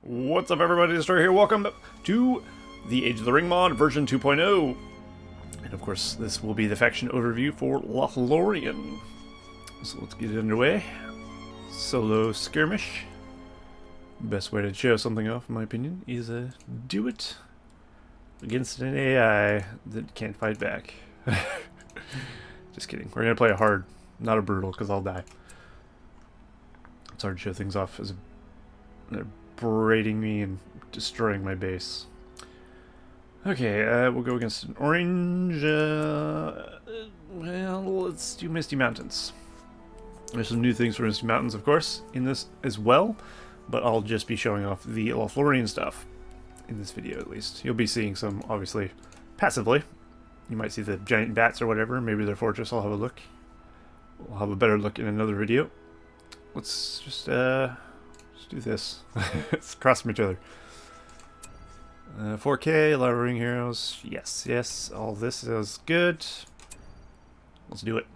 What's up, everybody? It's Story here. Welcome to the Age of the Ring mod version 2.0. And of course, this will be the faction overview for Lothlórien. So let's get it underway. Solo skirmish. Best way to show something off, in my opinion, is do it against an AI that can't fight back. Just kidding. We're gonna play a hard, not a brutal, because I'll die. It's hard to show things off as they're berating me and destroying my base. Okay, we'll go against an orange. Well, let's do Misty Mountains. There's some new things for Misty Mountains, of course, in this as well, but I'll just be showing off the Lothlórien stuff in this video, at least. You'll be seeing some, obviously, passively. You might see the giant bats or whatever. Maybe their fortress. I'll have a look. We'll have a better look in another video. Let's just do this. Let's cross from each other. 4K, a lot of ring heroes. Yes, yes. All this is good. Let's do it.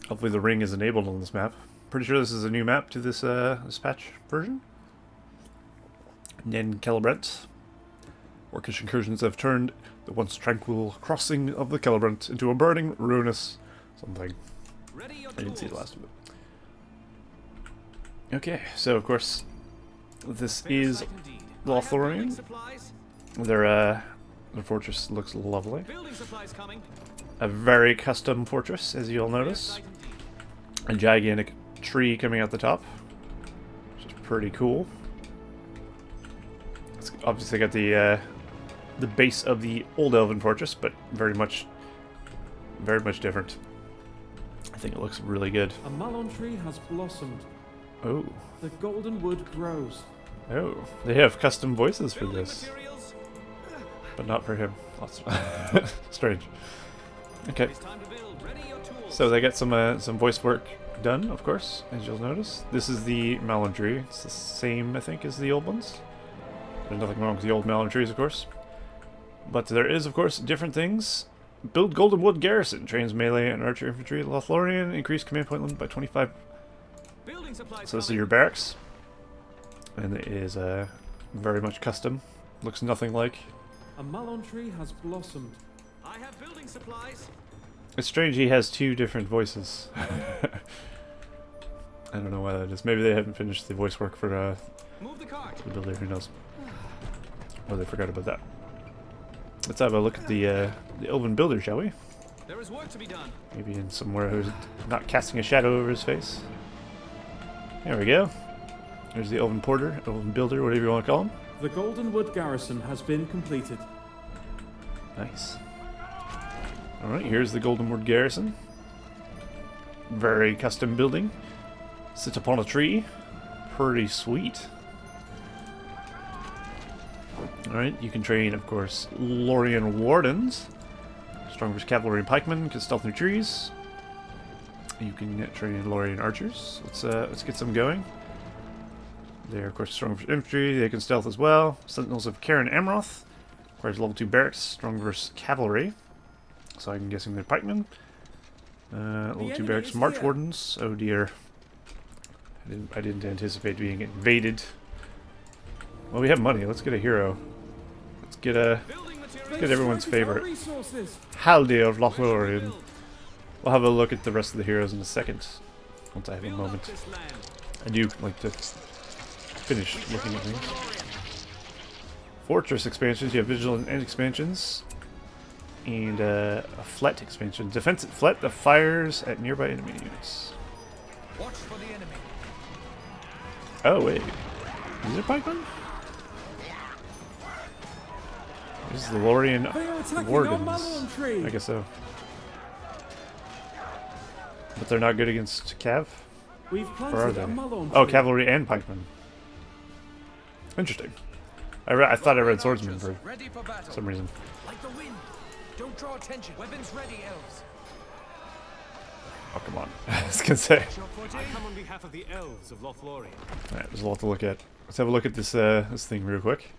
Hopefully the ring is enabled on this map. Pretty sure this is a new map to this this patch version. And then Celebrant. Orcish incursions have turned the once tranquil crossing of the Celebrant into a burning, ruinous something. I didn't see the last of it. Okay, so of course, this is Lothlórien. Their fortress looks lovely. A very custom fortress, as you'll notice. A gigantic tree coming out the top, which is pretty cool. It's obviously got the base of the old Elven fortress, but very much different. I think it looks really good. A malon tree has blossomed. Oh. The golden wood grows. Oh, they have custom voices for this, but not for him. That's strange. Okay. So they got some voice work done, of course, as you'll notice. This is the malon tree. It's the same, I think, as the old ones. There's nothing wrong with the old malon trees, of course. But there is, of course, different things. Build Goldenwood Garrison. Trains melee and archer infantry. Lothlórien. Increase command point limit by 25. So this is your barracks. And it is very much custom. Looks nothing like. A malon tree has blossomed. I have building supplies. It's strange he has two different voices. I don't know why that is. Maybe they haven't finished the voice work for Move the cart. the builder, who knows. Or they forgot about that. Let's have a look at the Elven Builder, shall we? There is work to be done. Maybe in somewhere who's not casting a shadow over his face. There we go. There's the Elven Porter, Elven Builder, whatever you want to call him. The golden wood garrison has been completed. Nice. Alright, here's the Goldenwood Garrison. Very custom building. Sits upon a tree. Pretty sweet. Alright, you can train, of course, Lothlórien Wardens. Strong versus cavalry and pikemen, can stealth through trees. You can train Lothlórien archers. Let's get some going. They're, of course, strong versus infantry. They can stealth as well. Sentinels of Karen Amroth. Requires level 2 barracks. Strong versus cavalry. So I'm guessing they're pikemen. Level 2 barracks. March Wardens. Oh dear. I didn't anticipate being invaded. Well, we have money. Let's get a hero. Let's get everyone's favorite. Haldir of Lothlórien. We'll have a look at the rest of the heroes in a second, once I have a moment. I do like to finish looking at things. Fortress expansions. You have vigilant and expansions. And a flet expansion. Defensive flet that fires at nearby enemy units. Watch for the enemy. Oh, wait. These are pikemen? This is the Lothlórien Wardens. I guess so. But they're not good against Cav? We've Or are planted they? a malon tree. Oh, cavalry and pikemen. Interesting. I thought I read swordsman for Ready for battle. some reason. Like the wind. Don't draw attention. Weapons ready, elves. Oh, come on. I was gonna say. I come on behalf of the elves of Lothlórien. Alright, there's a lot to look at. Let's have a look at this this thing real quick.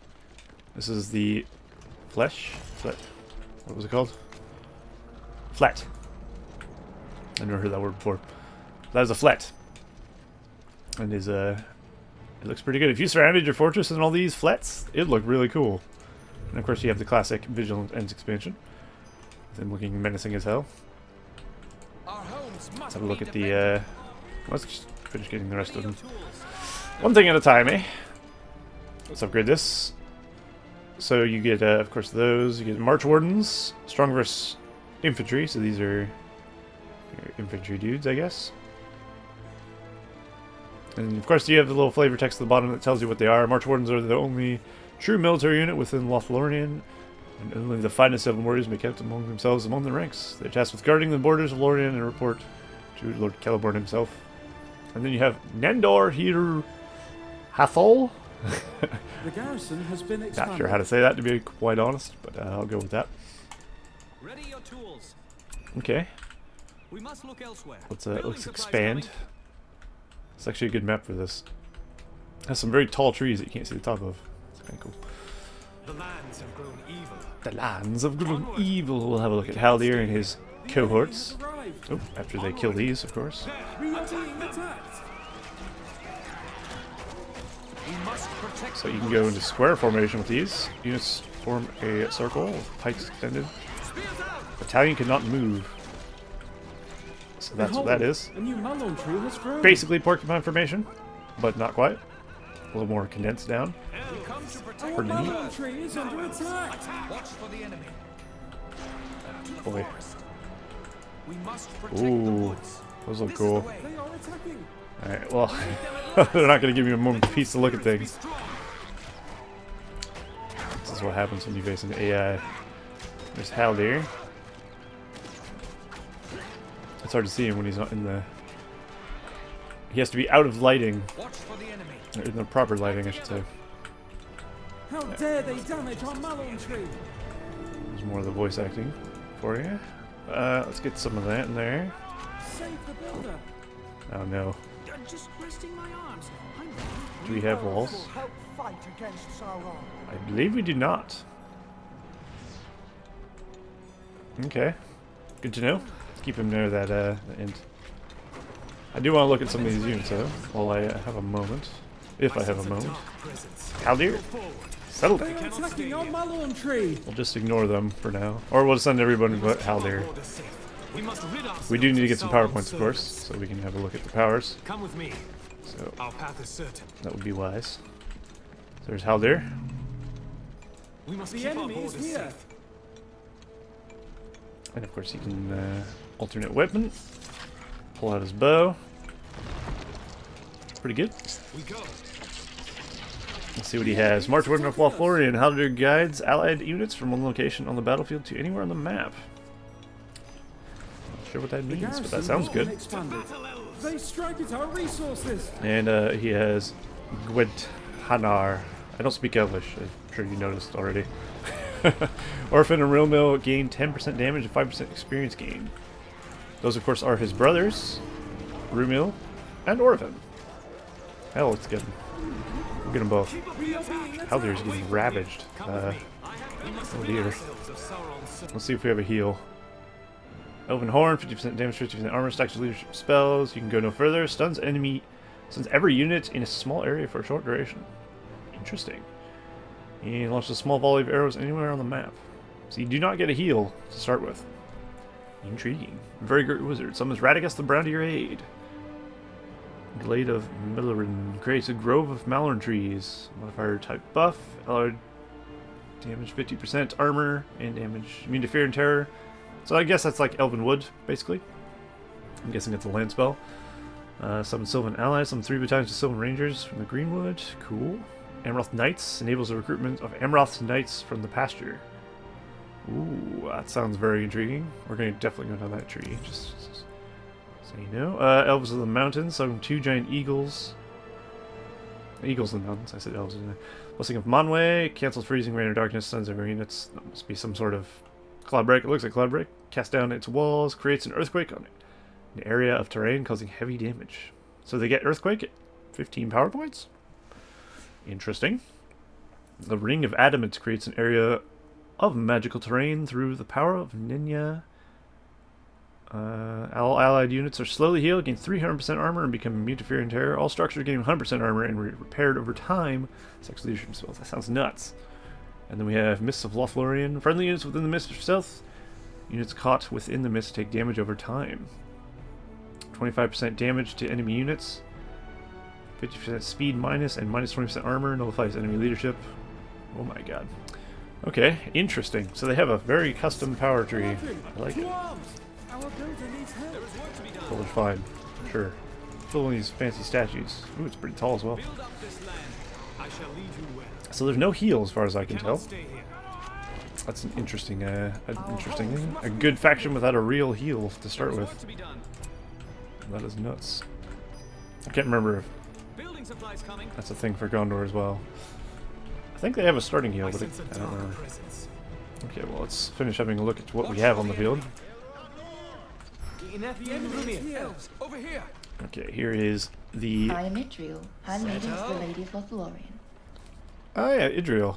This is the flesh. Flet. What was it called? Flat. I never heard that word before. That is a flet. And is It looks pretty good. If you surrounded your fortress in all these flats, it'd look really cool. And of course you have the classic Vigilant Ends expansion. With him looking menacing as hell. Our homes Let's must have a look be at the, defended. let's just finish getting the rest of Ready your them. tools. One thing at a time, eh? Let's upgrade this. So you get, of course, those. You get March Wardens, strong versus infantry. So these are your infantry dudes, I guess. And of course, you have the little flavor text at the bottom that tells you what they are. March Wardens are the only true military unit within Lothlórien, and only the finest Elven warriors may count among themselves among the ranks. They're tasked with guarding the borders of Lorien and report to Lord Celeborn himself. And then you have Nandor here Hathol. The garrison has been expanded. Not sure how to say that, to be quite honest, but I'll go with that. Ready your tools. Okay, We must look elsewhere. let's Building supplies expand. coming. It's actually a good map for this. It has some very tall trees that you can't see the top of. It's kind of cool. The lands have grown evil. The lands of grown evil. We'll have a look at Haldir and his cohorts. Arrived. Oh, after they kill these, of course. We are being attacked. We must protect So the you can go woods. into square formation with these. Units form a circle with pikes extended. Spears out. Battalion cannot move. So that's what that Behold, is. A new malon tree has grown. Basically porcupine formation, but not quite. A little more condensed down. We come to protect Our the malon earth. tree is under attack. Watch for the enemy. To the Boy. forest. We must protect the Ooh, woods. those look This cool. is the way. They are attacking. Alright, well, they're not going to give you a moment's peace to look at things. This is what happens when you face an AI. There's Haldir. It's hard to see him when he's not in the... He has to be out of lighting. Watch for the enemy. Or in the proper lighting, I should say. How dare they damage our malon tree? There's more of the voice acting for you. Let's get some of that in there. Save the builder. Oh no. Just resting my arms. Do we have walls? Help fight against Sauron. I believe we do not. Okay. Good to know. Let's keep him near that the end. I do want to look at some of these units though, while I have a moment. If I have a moment. Haldir, settle They down. are attacking our malon tree. We'll just ignore them for now. Or we'll send everybody but Haldir. We do need to get some power points, of course, so we can have a look at the powers. Come with me. So Our path is certain. that would be wise. So there's Haldir. We must The keep our enemy is borders here. safe. And of course he can alternate weapon. Pull out his bow. Pretty good. We go. Let's see what he has. March Warden of Lothlórien. Haldir guides allied units from one location on the battlefield to anywhere on the map. Not sure what that The means, garrison but that sounds has been good. expanded. They strike at our resources. And he has Gwydhanar. I don't speak Elvish. I'm sure you noticed already. Orphan and Real Mill gain 10% damage and 5% experience gain. Those, of course, are his brothers, Rumil and Orphan. Hell, let's get them. We'll get them both. We are being attacked. Haldir's getting ravaged. Oh dear. Let's see if we have a heal. Elven Horn, 50% damage, 50% armor, stacks of leadership spells. You can go no further. Stuns every unit in a small area for a short duration. Interesting. And launch a small volley of arrows anywhere on the map. So you do not get a heal to start with. Intriguing. Very great wizard. Summons Radagast the Brown to your aid. Glade of Millerin creates a grove of Malorn trees. Modifier type buff. Allied damage 50%, armor, and damage immune to fear and terror. So I guess that's like Elven Wood, basically. I'm guessing it's a land spell. Summon Sylvan allies, summon 3 battalions of Sylvan Rangers from the Greenwood. Cool. Amroth Knights enables the recruitment of Amroth's Knights from the pasture. Ooh, that sounds very intriguing. We're going to definitely go down that tree, just so you know. Elves of the Mountains, summon 2 giant eagles. Eagles in the mountains, I said elves. Blessing of Manwë, cancels freezing, rain, or darkness, suns every units. That must be some sort of cloud break. It looks like cloud break. Cast down its walls, creates an earthquake on an area of terrain, causing heavy damage. So they get earthquake at 15 power points? Interesting. The Ring of Adamant creates an area of magical terrain through the power of Ninya. All allied units are slowly healed, gain 300% armor, and become immune to fear and terror. All structures gain 100% armor and repaired over time. Sex leadership spells. That sounds nuts. And then we have Mists of Lothlórien. Friendly units within the mist are stealth. Units caught within the mist take damage over time. 25% damage to enemy units. 50% speed minus and minus 20% armor. Nullifies enemy leadership. Oh my god. Okay, interesting. So they have a very custom power tree. I like it. Our builder needs help. Totally fine. Sure. Still one of these fancy statues. Ooh, it's pretty tall as well. Build up this land. I shall lead you well. So there's no heal as far as I can Cannot tell. stay here. That's an interesting thing. A good faction without a real heal to start with. Work to be done. That is nuts. I can't remember if Building supplies coming. that's a thing for Gondor as well. I think they have a starting heal, I but sense a I don't dark remember. presence. Okay, well, let's finish having a look at what we have on the field. The enemy is here. Elves, over here. Okay, here is the... I am Idriel, handmaiden to the Lady of Lothlórien. Oh yeah, Idriel.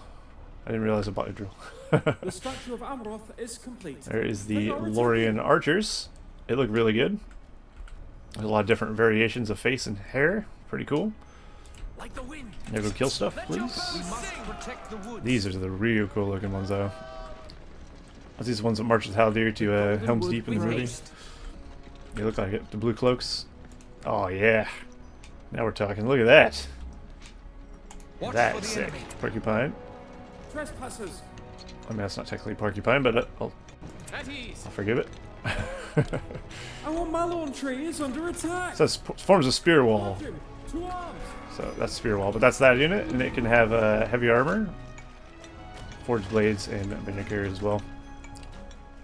I didn't realize about Idriel. The statue of Amroth is complete. There is the They are Lorien archers. They look really good. There's a lot of different variations of face and hair. Pretty cool. Like the wind. Now go kill stuff, We please. must protect the woods. These are the real cool looking ones, though. That's these ones that march with Haldir to Helm's Deep in the movie. They look like it. The blue cloaks. Oh yeah. Now we're talking. Look at that. Watch for That's the sick. enemy. Porcupine. Trespassers. I mean, that's not technically porcupine, but I'll At ease. forgive it. Our Malorn tree is under attack. So it forms a spear wall. Warden, to arms. So that's spear wall, but that's that unit, and it can have heavy armor, forged blades, and vinegar as well.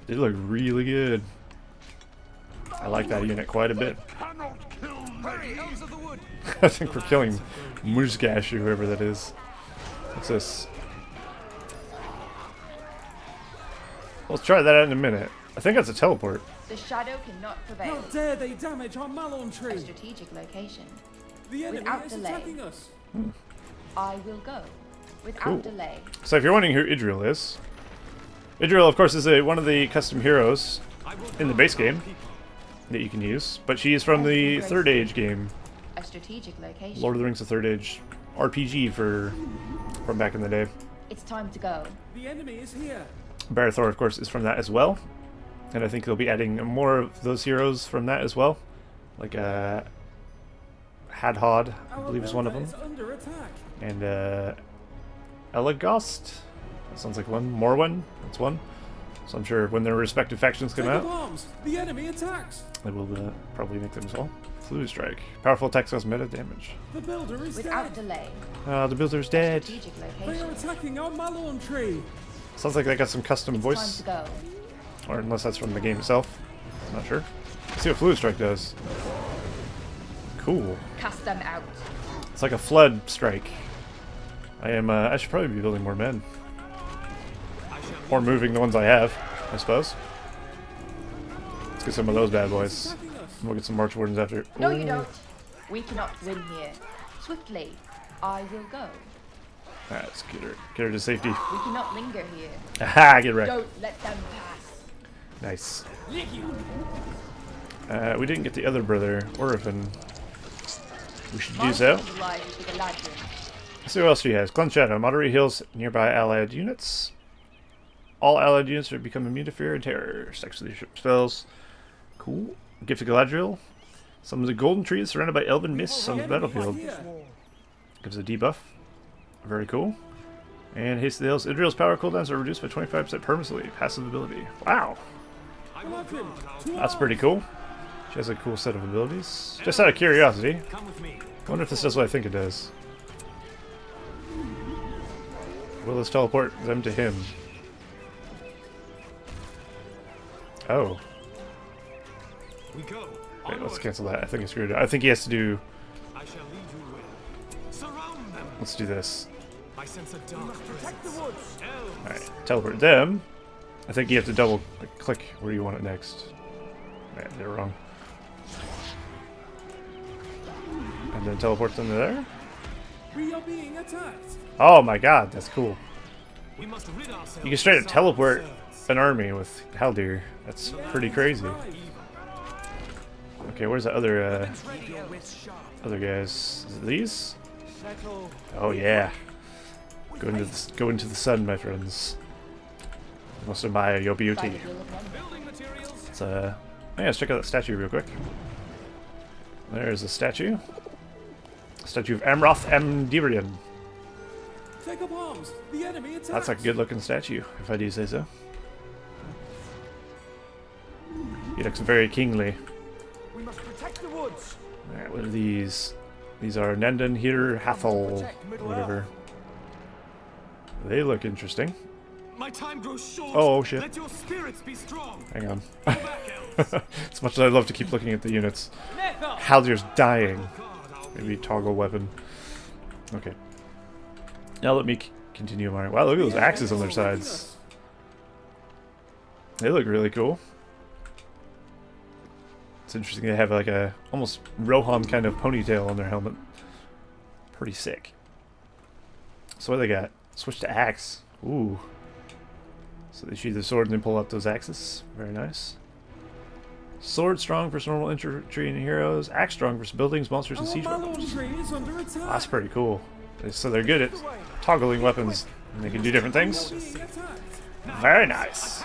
They look really good. I like that unit quite a bit. Hurry, elves of the wood. I think we're killing Musgash or whoever that is. What's this? Let's try that out in a minute. I think that's a teleport. The shadow cannot How prevail. dare they damage our Malorn A tree? strategic location. The enemy Without is delay. attacking us. I will go. Without Cool. delay. So if you're wondering who Idriel is, Idriel, of course, is one of the custom heroes in the base game that you can use, but she is from the Third Age game. A strategic location. Lord of the Rings: The Third Age RPG from back in the day. It's time to go. The enemy is here. Barathor, of course, is from that as well, and I think they'll be adding more of those heroes from that as well, like Hadhod, I Our believe is one of them, builder is under attack. and Elegost. That sounds like one. Morwen, that's one. So I'm sure when their respective factions come Take up out, arms. The enemy attacks. they will probably make them as well. Fluid Strike. Powerful attacks cause meta damage. The builder is Without dead. delay. The builder's A dead. strategic They location. are attacking our Malorn tree. Sounds like they got some custom It's voice, time to go. or unless that's from the game itself. I'm not sure. Let's see what Fluid Strike does. Cool. Cast them out. It's like a flood strike. I should probably be building more men. Or moving the ones I have, I suppose. Let's get some of those bad boys. Attacking us. And we'll get some March Wardens after. No, Ooh. you don't. We cannot win here. Swiftly. I will go. Alright, let's get her to safety. We cannot linger here. Aha, get wrecked. Don't let them pass. Nice. We didn't get the other brother, Orphan. We should do so. March lies with Galadriel. Let's see what else she has. Cleanse Shadow. Moderate heals nearby allied units. All allied units are become immune to fear and terror. Sex leadership spells. Cool. Gift of Galadriel. Some of the golden trees surrounded by elven mists on the battlefield. Gives a debuff. Very cool. And haste the hills. Idriel's power cooldowns are reduced by 25% permanently. Passive ability. Wow. Galadriel, to That's arms. pretty cool. She has a cool set of abilities. Just out of curiosity, Come with me. I wonder if this does what I think it does. Will this teleport them to him? Oh. We go. Wait, let's Onward. cancel that. I think I screwed it up. I think he has to do... I shall lead you well. Surround them. Let's do this. I sense a dark Protect the presence. woods. Elves. Alright, teleport them. I think you have to double click where you want it next. I did it wrong. And then teleport them to there? We are being attacked. Oh my god, that's cool. We must rid ourselves You can straight of up teleport servants. an army with Haldir. That's pretty crazy. Arrived. Okay, where's the other Weapons ready, elves. other guys? Is it these? Settle. Oh yeah. Go into the sun, my friends. Most of my your beauty. By the will of one. Building materials. Let's yeah, let's check out that statue real quick. There's a statue. Statue of Amroth Amdirian. Take up arms. The enemy attacks. That's a good looking statue, if I do say so. He looks very kingly. We must protect the woods. Alright, what are these? These are Nenden here Hathel, or whatever. They look interesting. My time grows short. Oh shit. Let your spirits be strong. Hang on. Go back, elves. As much as I'd love to keep looking at the units. Haldir's dying. Maybe toggle weapon. Okay. Now let me continue my... Wow, look at those axes on their sides. They look really cool. It's interesting they have like a almost Rohan kind of ponytail on their helmet. Pretty sick. So what do they got? Switch to axe. Ooh. So they sheath the sword and then pull out those axes. Very nice. Sword strong versus normal infantry and heroes. Axe strong versus buildings, monsters, and Our siege Malon weapons. tree is under attack. That's pretty cool. So they're good at toggling weapons and they can do different things. Being attacked. Very nice.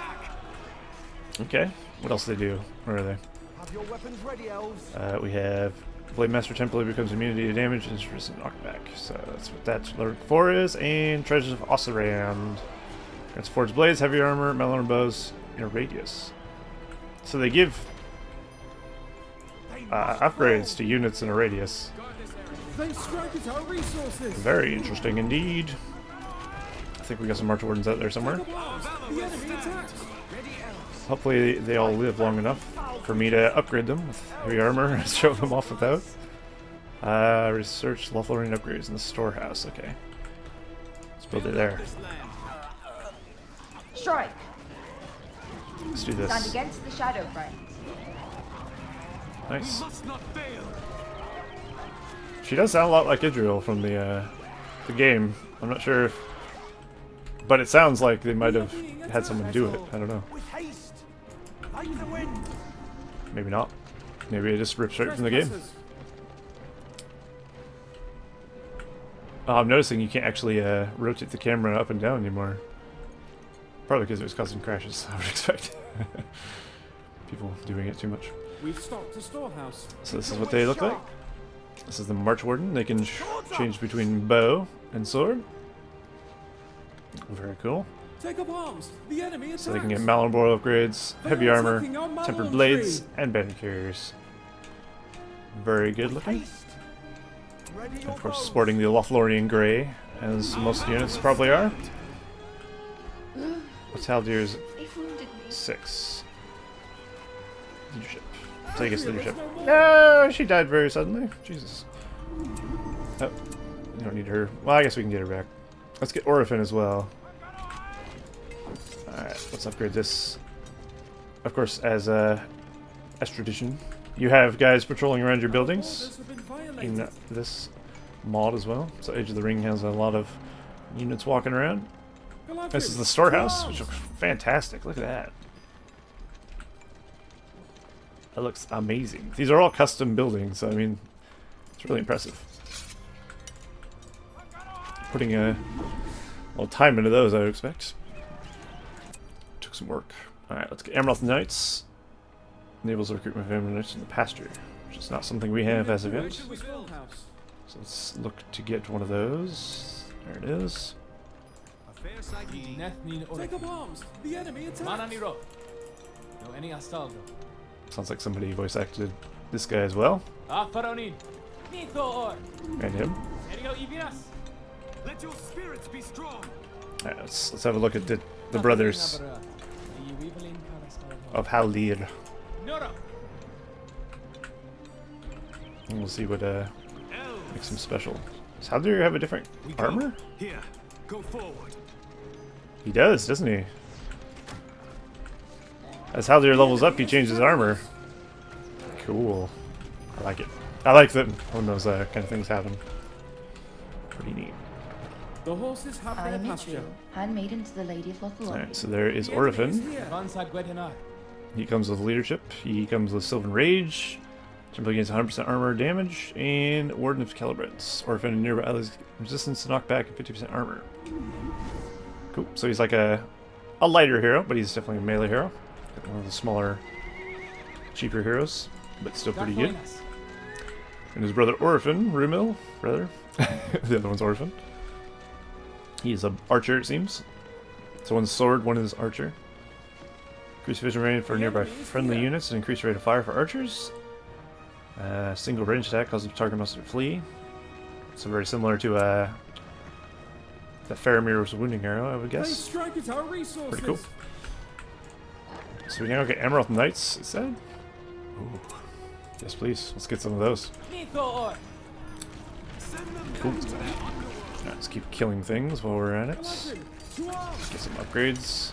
Okay. What else do they do? Where are they? Have your weapons ready, elves. We have Blade Master temporarily becomes immunity to damage and is resistant knockback. So that's what that Lord 4 is. And Treasures of Osirand. Grants Forged Blades, Heavy Armor, Melon Bows, in a radius. So they give upgrades to units in a radius. They strike at our resources. Very interesting indeed. I think we got some March Wardens out there somewhere. Take up arms. The enemy attacks. Hopefully they all live long enough for me to upgrade them with heavy armor and show them off without. Research Lothlórien upgrades in the storehouse. Okay. Let's build it there. Strike. Let's do Stand this. against the shadow, friends. Nice. Must not fail. She does sound a lot like Idril from the game. I'm not sure if... But it sounds like they might have had someone do it. I don't know. With haste. Like the wind. Maybe not. Maybe it just ripped straight from the game. Trespassers. Oh, I'm noticing you can't actually rotate the camera up and down anymore. Probably because it was causing crashes, I would expect. People doing it too much. We've stocked the storehouse. So this is what they look like. This is the March Warden. They can change between bow and sword. Very cool. Take up arms. The enemy attacks. So they can get Malon Boil upgrades, heavy armor, attacking our Malon tempered tree. blades, and bandit carriers. Very good looking. Haste. Ready your Of course, bows. sporting the Lothlórien grey, as most units probably are. What's Haldir's They've wounded me. 6? Leadership. Take us There's leadership. no more. No, she died very suddenly. Jesus. Oh, you don't need her. Well, I guess we can get her back. Let's get Orifin as well. Alright, let's upgrade this. Of course, as tradition, you have guys patrolling around your buildings Borders have been violated. in this mod as well. So Age of the Ring has a lot of units walking around. Galadriel, This is the storehouse, to which arms. looks fantastic. Look at that. That looks amazing. These are all custom buildings, so I mean, it's really impressive. Putting a little time into those, I would expect. Took some work. Alright, let's get Amroth Knights. Enables recruitment of Amroth Knights in the pasture, which is not something we have as of yet. To the storehouse. So let's look to get one of those. There it is. A fair sight indeed. Take up arms. The enemy attacks. Sounds like somebody voice acted this guy as well. And him. Let your spirits be strong. Alright, let's have a look at the brothers of Haldir. And we'll see what Elves, makes him special. Does Haldir have a different we go. armor? Here, go forward. He does, doesn't he? As Haldir levels up, he changes his armor. Cool. I like it. I like that when those kind of things happen. Pretty neat. The horses have I their am pasture. Idril, handmaiden to the Lady of Lothlórien. Alright, so there is The enemy Orifin. is here. He comes with leadership. He comes with Sylvan Rage. Temple gains 100% armor damage, and Warden of Calibrants. Orphan and nearby allies resistance to knockback and 50% armor. Cool. So he's like a lighter hero, but he's definitely a melee hero. One of the smaller, cheaper heroes, but still pretty good. And his brother Orphan, Rumil, brother. The other one's Orphan. He's an archer, it seems. So one's sword, one is archer. Increase vision range for nearby friendly units and increase rate of fire for archers. Single range attack causes the target muscle to flee. So very similar to the Faramir's wounding arrow, I would guess. Pretty cool. So we now get Emerald Knights, it said? Ooh. Yes, please. Let's get some of those. Cool. Right, let's keep killing things while we're at it. Get some upgrades.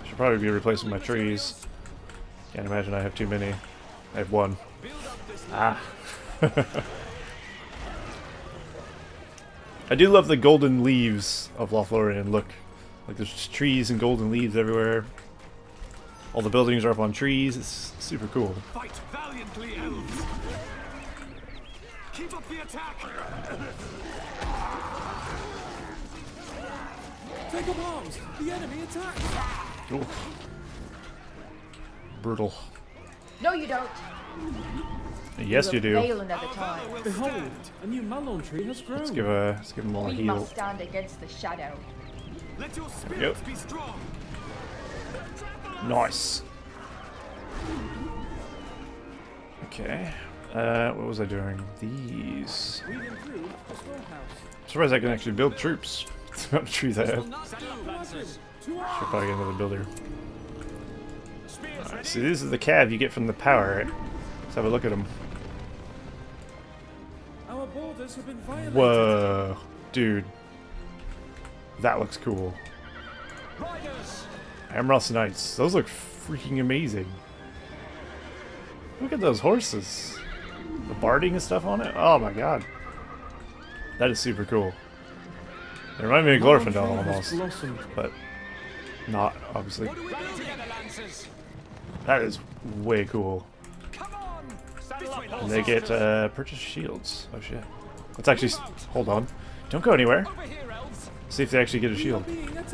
Should probably be replacing my trees. Can't imagine I have too many. I have one. Ah. I do love the golden leaves of Lothlórien. Look, like there's just trees and golden leaves everywhere. All the buildings are up on trees. It's super cool. Fight valiantly, elves. Keep up the attack. Take up arms! The enemy attacks! Ooh. Brutal. No, you don't. Yes, you do. Fail another time. Behold, a new mallow tree has grown. Let's give them all a We heal. must stand against the shadow. Let your spirits Yep. be strong. Nice. Okay. What was I doing? These. We've improved the storehouse. I'm surprised I can actually build troops. It's not trees I have. Should probably get another builder. Alright, so this is the cav you get from the power. Let's have a look at them. Our borders have been violated. Whoa. Dude. That looks cool. Emerald Knights. Those look freaking amazing. Look at those horses. The barding and stuff on it. Oh my god. That is super cool. They remind me of Glorfindel almost. But not, obviously. That is way cool. And they get purchase shields. Oh shit. Let's actually hold on. Don't go anywhere. See if they actually get a shield.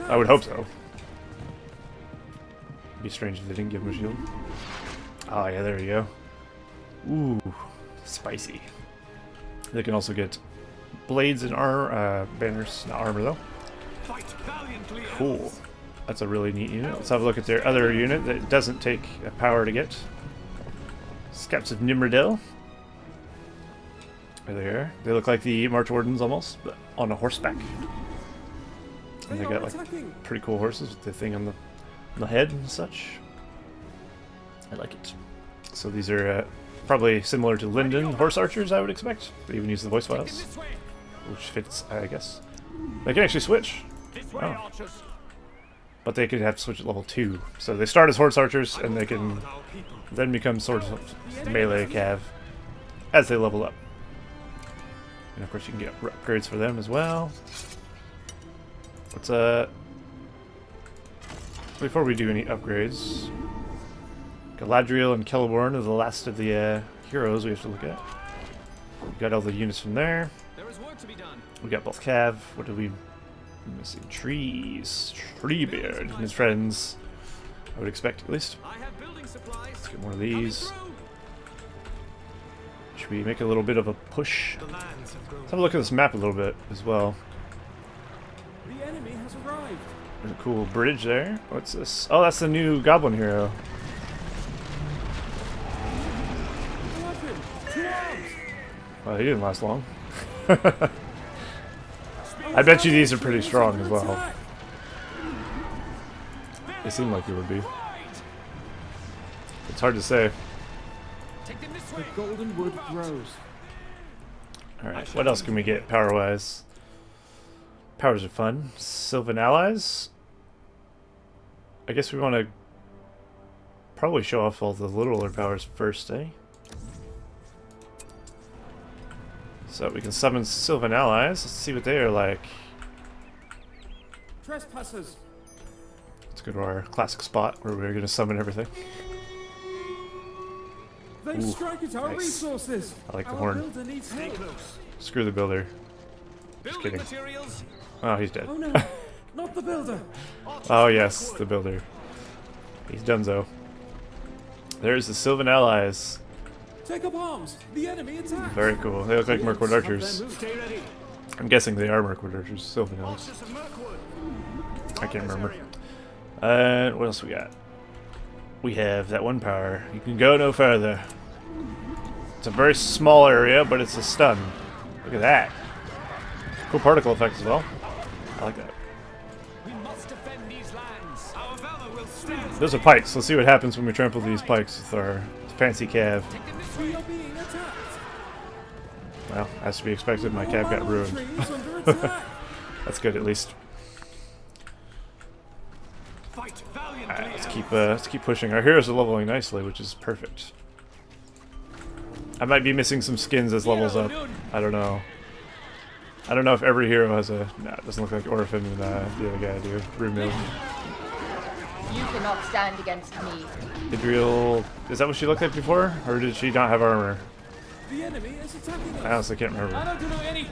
I would hope so. It'd be strange if they didn't give him a shield. Oh yeah, there you go. Ooh, spicy. They can also get blades and armor, banners, not armor though. Cool. That's a really neat unit. Let's have a look at their other unit that doesn't take a power to get. Scouts of Nimrodel. There they are. They look like the March Wardens almost, but on a horseback. And they got like pretty cool horses with the thing on the head and such. I like it. So these are probably similar to Linden horse archers, I would expect. They even use the voice files, which fits, I guess. They can actually switch. Oh. But they could have to switch at level 2. So they start as horse archers, and they can then become sort of melee cav as they level up. And of course you can get upgrades for them as well. Let's before we do any upgrades, Galadriel and Celeborn are the last of the heroes we have to look at. We got all the units from there. There is work to be done. We got both cav. What did we missing? Trees. Treebeard and his friends. I would expect at least. I have building supplies. Let's get one of these. Should we make a little bit of a push? Let's have a look at this map a little bit as well. The enemy has arrived. There's a cool bridge there. What's this? Oh, that's the new goblin hero. Well, he didn't last long. I bet you these are pretty strong as well. They seem like they would be. It's hard to say. The golden wood grows. Alright, what else can we get power-wise? Powers are fun. Sylvan allies? I guess we want to probably show off all the littler powers first, eh? So we can summon Sylvan allies. Let's see what they are like. Trespassers. Let's go to our classic spot where we're going to summon everything. They Ooh, strike at our nice. resources. I like the Our horn. builder needs help. Screw the builder. Just Building kidding. materials. Oh, he's dead. Oh no, not the builder. Oh yes, the builder. He's donezo. There's the Sylvan allies. Take up arms. The enemy attacks. Very cool. They look like Mirkwood archers. Stay ready. I'm guessing they are Mirkwood archers. Sylvan elves. Archers of Mirkwood. I can't This remember. area. What else we got? We have that one power. You can go no further. It's a very small area, but it's a stun. Look at that. Cool particle effect as well. I like that. We must defend these lands. Our valor will stand. Those are pikes. Let's see what happens when we trample these pikes with our fancy cav. Take them this We way. are being attacked. Well, as to be expected, my cav got Our ruined. tree is under attack. That's good at least. Fight valiantly. Alright, elves. let's keep pushing. Our heroes are leveling nicely, which is perfect. I might be missing some skins as levels up. I don't know. I don't know if every hero has a... No, it doesn't look like Orphan and the other guy do. Rumil. You cannot stand against me. Galadriel... Is that what she looked like before? Or did she not have armor? The enemy is attacking us. I honestly can't remember. I don't know any.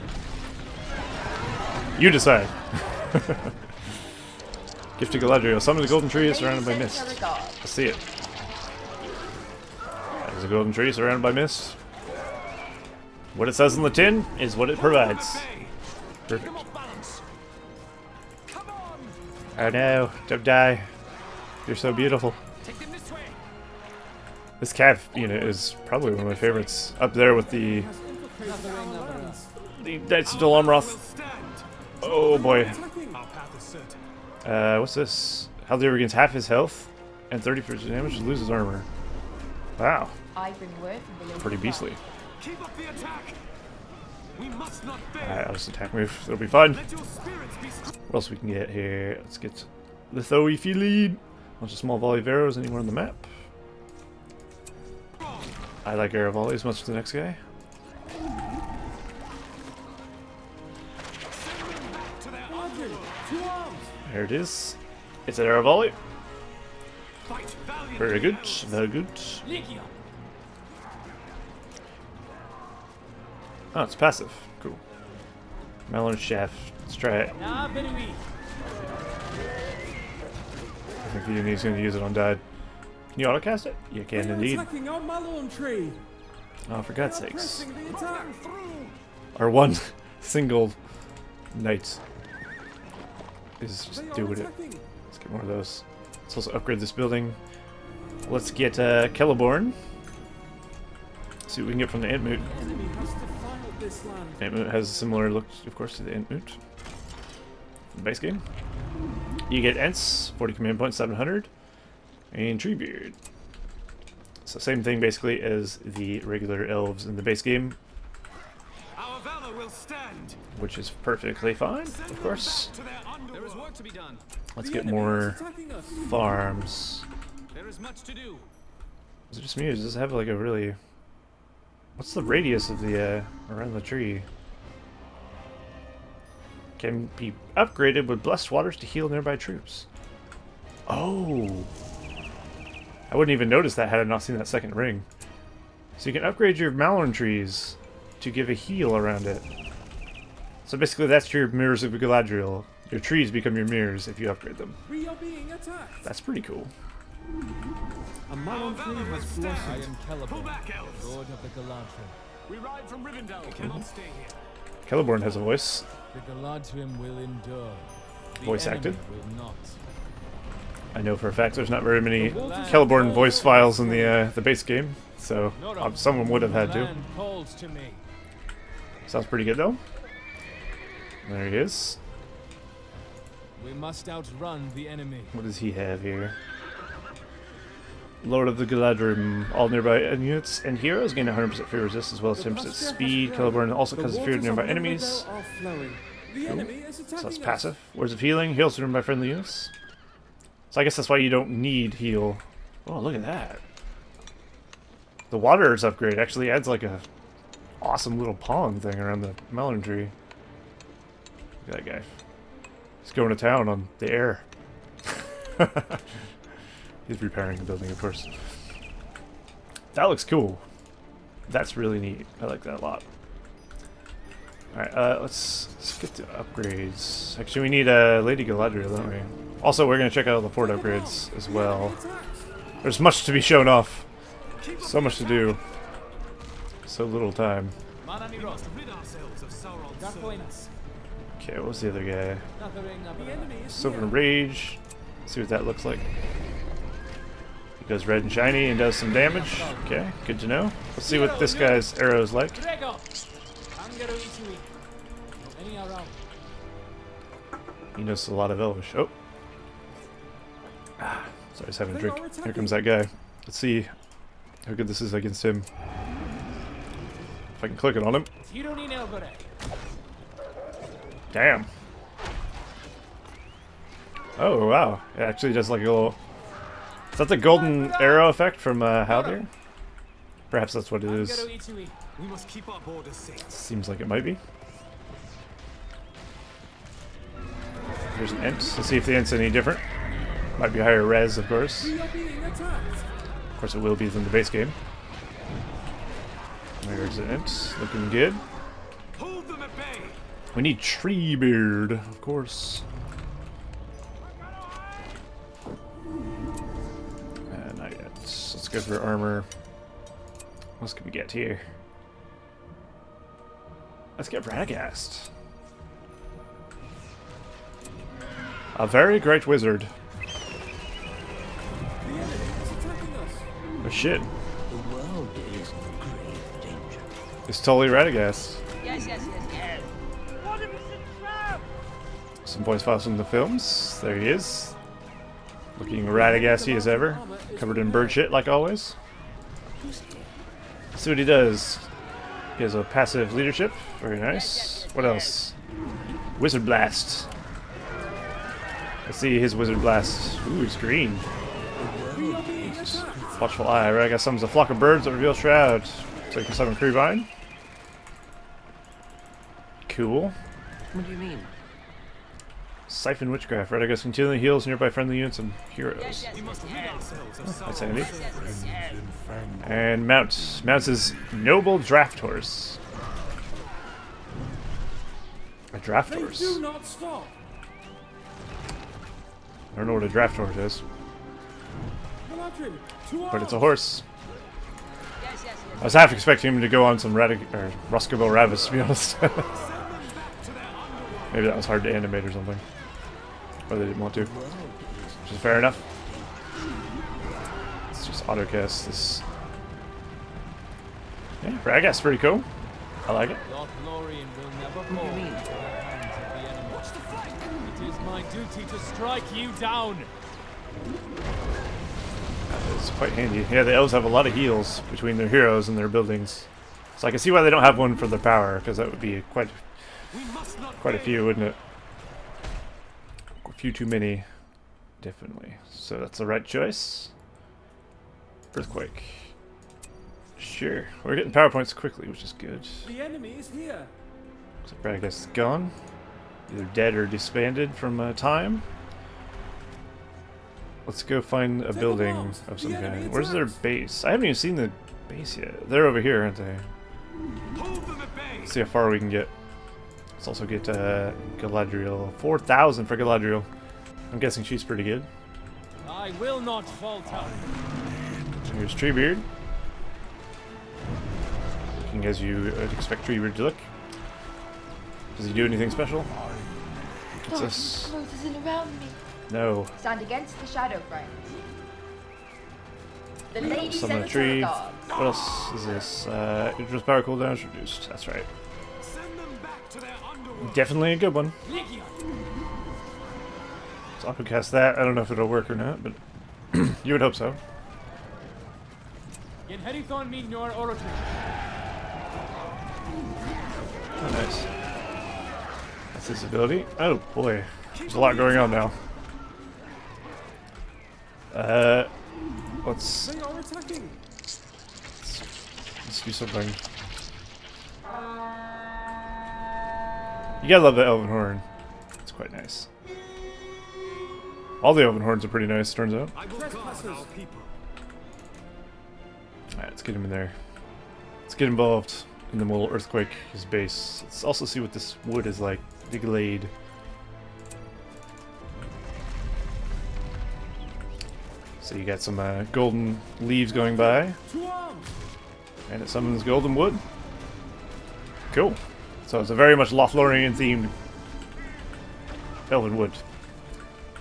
You decide. Gift to Galadriel. Summon the golden tree is surrounded by Ladies mist. and regard. Let's see it. That is a golden tree surrounded by mist. What it says on the tin is what it provides. Perfect. Come off balance. Come on. Oh no, don't die. You're so beautiful. Take them this way. This cav unit is probably one of my favorites. Up there with the Knights of Will Dolomroth. stand. Oh boy. Attacking. Our path is certain. What's this? Haldir regains half his health and 30% damage, loses armor. Wow, I bring word from below. pretty beastly. Keep up the attack. We must not fail. Alright, I'll just attack move. It'll be fun. Let your spirits be strong. What else we can get here? Let's get Lithoe bunch of small volley of arrows anywhere on the map. I like arrow volley as much as the next guy. To their Roger. 2 arms. There it is. It's an arrow volley. fight valiantly. Very good. elves. Very good. Legion. Oh, it's passive. Cool. Melon Shaft. Let's try it. Ah, very weak. I think the Uni's going to use it on Dad. Can you autocast it? You can They are indeed. attacking our Malorn tree. Oh, for They God's are sakes. pressing the attack. Our one single knight is just They are doing it. attacking. Let's get more of those. Let's also upgrade this building. Let's get Celeborn. See what we can get from the Entmoot. The enemy has defiled this land. Entmoot has a similar look, of course, to the Entmoot. The base game. You get Ents, 40 command points, 700, and Treebeard. So same thing basically as the regular elves in the base game, Our valor will stand. which is perfectly fine, Send of them course. back to their There is underworld. work to be done. Let's The get enemy is more attacking us. farms. There is much to do. Is it just me, or does this have like a really... What's the radius of the, around the tree? Can be upgraded with blessed waters to heal nearby troops. Oh! I wouldn't even notice that had I not seen that second ring. So you can upgrade your Malorn trees to give a heal around it. So basically that's your Mirrors of Galadriel. Your trees become your mirrors if you upgrade them. We are being attacked. That's pretty cool. A Malorn tree valor has will blossomed. stand. am Pull Celeborn, back, elves. Lord of the Galadriel. We ride from Rivendell. Cannot stay here. Celeborn has a voice. The Galadriel will endure. The Voice enemy acted. will not. I know for a fact there's not very many Celeborn voice files in the base game, so someone would have had The to. land calls to me. Sounds pretty good though. There he is. We must outrun the enemy. What does he have here? Lord of the Galadriel. All nearby units and heroes gain 100% fear resist as well as 10% speed. Celeborn also causes fear to nearby enemies. The enemy is attacking So that's us. passive. Words of healing. Heals to nearby friendly units. So I guess that's why you don't need heal. Oh, look at that. The water's upgrade actually adds like a awesome little pond thing around the melon tree. Look at that guy. He's going to town on the air. He's repairing the building, of course. That looks cool. That's really neat. I like that a lot. Alright, let's get to upgrades. Actually, we need a Lady Galadriel, don't we? Also, we're going to check out the fort upgrades as well. There's much to be shown off. So much to do. So little time. We must rid ourselves of Sauron's Okay, what was the other guy? The enemy is Silver here. Rage. See what that looks like. He goes red and shiny and does some damage. Okay, good to know. Let's see what this guy's arrow is like. He knows a lot of Elvish. Oh. Ah, sorry, I was having a drink. Here comes that guy. Let's see how good this is against him. If I can click it on him. Damn. Oh, wow. It actually does like a little... Is that the golden arrow effect from Haldir? Perhaps that's what it is. We must keep our borders safe. Seems like it might be. There's an Ent. Let's see if the Ent's any different. Might be higher res, of course. We are being attacked. Of course it will be than the base game. There's the Ent. Looking good. Hold them at bay. We need Treebeard, of course. Not yet. Let's go for armor. What else can we get here? Let's get Radagast. A very great wizard. The enemy is attacking us. Oh shit. The world is in grave danger. It's totally Radagast. Yes, yes, yes, yes. Some voice files from the films. There he is. Looking Radagasty as ever. Covered in bird shit like always. Let's see what he does. He has a passive leadership. Very nice. What else? Wizard Blast. Let's see his Wizard Blast. Ooh, he's green. We are being attacked. Watchful Eye. Radagast summons a flock of birds that reveal Shroud. So you can summon Creevine. Cool. What do you mean? Siphon Witchcraft. Radagast continually heals nearby friendly units and heroes. We must rid ourselves of That's Sauron's handy. And Mount. Mounts his Noble Draft Horse. A draft They horse. do not stop. I don't know what a draft horse is, Galadriel, to but it's a arms. horse. Yes, yes, yes. I was half expecting him to go on some Ruskable Ravis, to be honest. Maybe that was hard to animate or something. Or they didn't want to. Which is fair enough. Let's just autocast this. Yeah, Radagast's pretty cool. I like it. Lothlórien will never What do fall you mean? into the hands of the enemy. Watch the flank! It is my duty to strike you down. It's quite handy. Yeah, the elves have a lot of heals between their heroes and their buildings. So I can see why they don't have one for their power, because that would be quite a few, wouldn't it? A few too many. Definitely. So that's the right choice. Earthquake. Sure. We're getting power points quickly, which is good. The enemy is here. So Radagast is gone. Either dead or disbanded from time. Let's go find a building of some kind. Where's their base? I haven't even seen the base yet. They're over here, aren't they? Hold them at bay. Let's see how far we can get. Let's also get Galadriel. 4,000 for Galadriel. I'm guessing she's pretty good. I will not falter. Here's Treebeard. Looking as you would expect Treebeard to look. Does he do anything special? What's this? Closes in around me. No. Stand against the shadow, friends. The lady Summon a Senator tree. of Gods. What else is this? Introduce power cooldown is reduced. That's right. Send them back to their underworld. Definitely a good one. Legion. Let's autocast that. I don't know if it'll work or not, but you would hope so. Yen Herithon min nor orator. Oh, nice. That's his ability. Oh boy, there's a lot going on now. Let's They are attacking. do something. You gotta love the Elven Horn. It's quite nice. All the Elven Horns are pretty nice, turns out. I will guard our people. Alright, let's get him in there. Let's get involved in the little earthquake, his base. Let's also see what this wood is like. The glade. So you got some golden leaves going by, To arms! and it summons golden wood. Cool. So it's a very much Lothlórien themed Elven wood.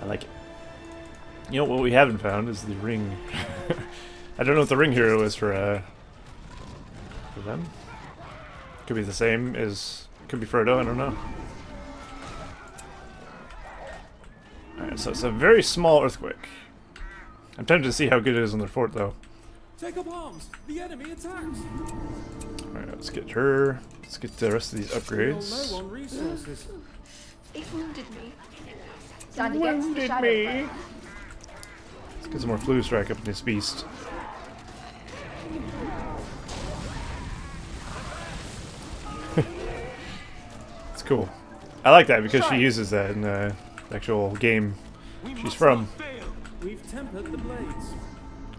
I like it. You know what we haven't found is the ring. I don't know what the ring hero is for them. Could be the same as, could be Frodo, I don't know. Alright, so it's a very small earthquake. I'm tempted to see how good it is on their fort, though. Take up arms! The enemy attacks! Alright, let's get her. Let's get the rest of these Feel upgrades. low on resources. It wounded me. Stand against the shadow friends. Let's get some more flu strike up in this beast. It's cool. I like that because she uses that in the actual game she's from. We've tempered the blades.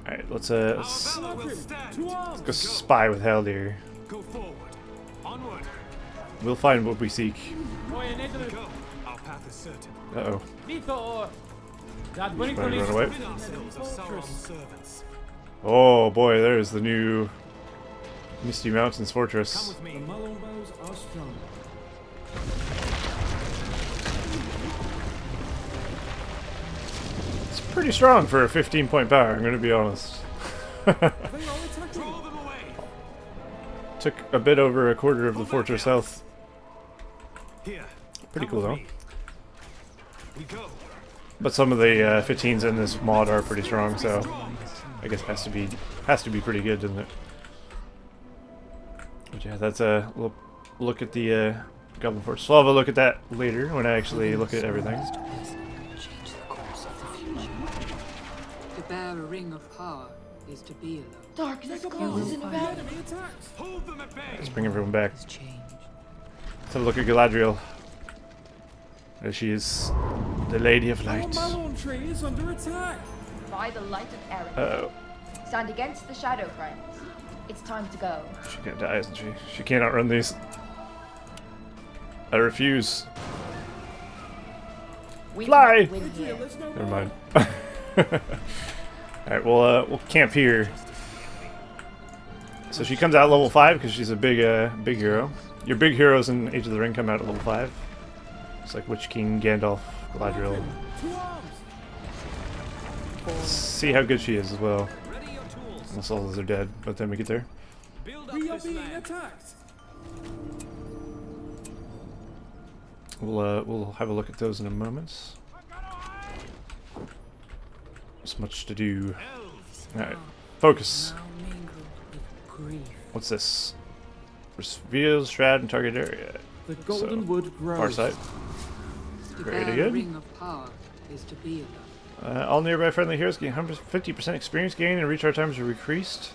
Alright, let's Galadriel, to arms! go spy with Haldir. Go forward. Onward. We'll find what we seek. Go. Our path is certain. Uh-oh. v2.0. That Trying to run winning away. Rid ourselves of Sauron's servants. Oh boy, there's the new Misty Mountains Come fortress. with The me. Malon bows are strong. It's pretty strong for a 15-point power, I'm gonna be honest. They are attacking! Draw them away. Took a bit over a quarter of the fortress health. Here. Pretty Come cool with though. me. We go. But some of the 15s in this mod are pretty strong, so I guess it has to be pretty good, doesn't it? But yeah, that's a look at the Goblin Force. So I'll have a look at that later when I actually look at everything. Change the course of the future. To bear a ring of power is to be alone. Darkness Take up closes arms! in The event. enemy attacks! Hold them at bay. Let's bring everyone back. Has changed. Let's have a look at Galadriel. There she is, the Lady of Our Light. Malon tree is under attack! By the light of Erin. Uh-oh. Stand against the shadow friends. It's time to go. She's gonna die, isn't she? She can't outrun these. I refuse. We Fly! cannot win here. There's no Never more. mind. Alright, we'll camp here. So she comes out at level 5 because she's a big hero. Your big heroes in Age of the Ring come out at level 5. It's like Witch King, Gandalf, Galadriel. To arms! Let's see how good she is as well. Ready your tools. Unless all those are dead, by the time we get there. Build up We are this being land. attacked! We'll have a look at those in a moment. There's much to do. Elves. Alright, focus. Now mingled with grief. What's this? Reveals shroud and target area. The golden wood grows. Far side. To Very bear good. a ring of power is to be alone. All nearby friendly heroes gain 50% experience gain and recharge times are increased.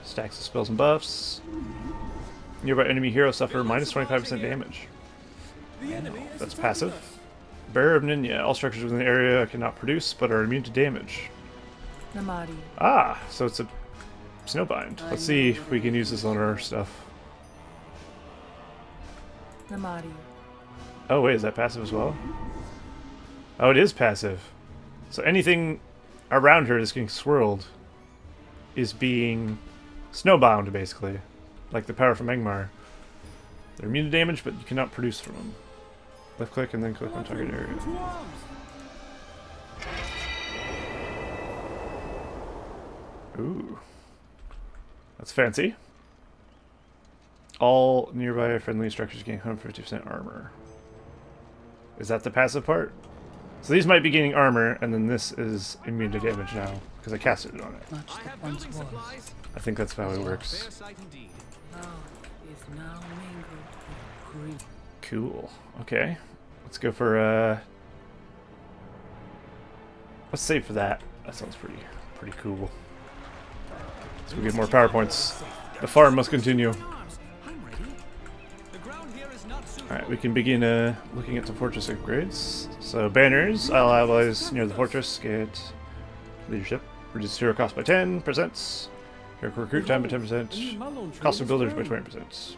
Stacks of spells and buffs. Nearby enemy heroes suffer minus 25% damage. The enemy is That's attacking passive. us. Bearer of Ninya. All structures within the area cannot produce but are immune to damage. Namari. Ah, so it's a snowbind. Let's see if we can use this on our stuff. Namari. Oh wait, is that passive as well? Oh, it is passive. So anything around her that's getting swirled is being snowbound, basically. Like the power from Angmar. They're immune to damage, but you cannot produce from them. Left click and then click on target area. To arms! Ooh. That's fancy. All nearby friendly structures gain 150% armor. Is that the passive part? So these might be gaining armor, and then this is immune to damage now, because I casted it on it. Much I that have once building was. supplies. I think that's how it Fair works. sight indeed. Power is now mingled with grief. Cool. Okay. Let's go for let's save for that. That sounds pretty cool. So we get more power points. The farm must continue. Arms. I'm ready. The ground here is not suitable. Alright, we can begin looking at the fortress upgrades. So banners, all allies near the fortress get leadership. Reduce hero cost by 10%. Recruit time by 10%. Cost of builders by 20%.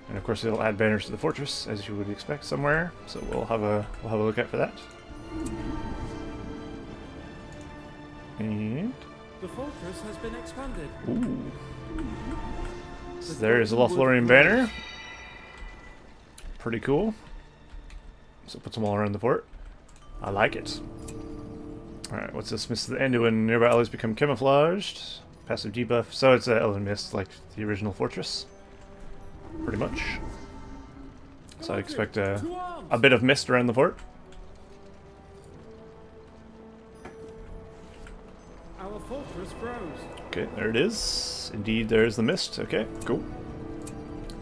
And of course, it'll add banners to the fortress, as you would expect somewhere. So we'll have a look out for that. And The fortress has been expanded. ooh, so there's a Lothlórien banner. Pretty cool. So put them all around the fort. I like it. All right, what's this? Mist of the end when nearby allies become camouflaged. Passive debuff. So it's an Elven Mist, like the original fortress. Pretty much. So I expect a bit of mist around the fort. Our fortress grows. Okay, there it is. Indeed, there's the mist. Okay, cool.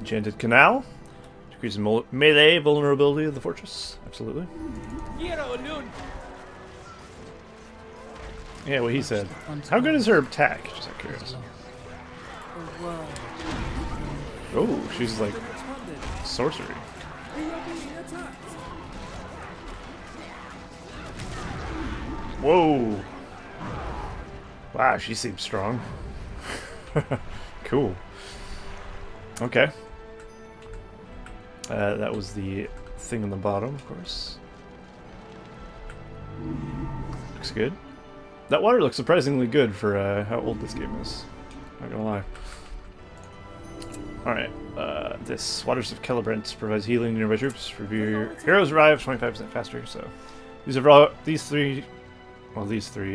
Enchanted Canal. Decreases melee vulnerability of the fortress. Absolutely. Yeah, what he said. How good is her attack? Just out of curiosity. The world. Oh, she's like Expanded. sorcery. We are being attacked. Whoa. Wow, she seems strong. Cool. Okay. That was the thing on the bottom, of course. Looks good. That water looks surprisingly good for how old this game is. Not gonna lie. Alright, this Waters of Celebrant provides healing to nearby troops. Review your heroes arrive 25% faster, so these three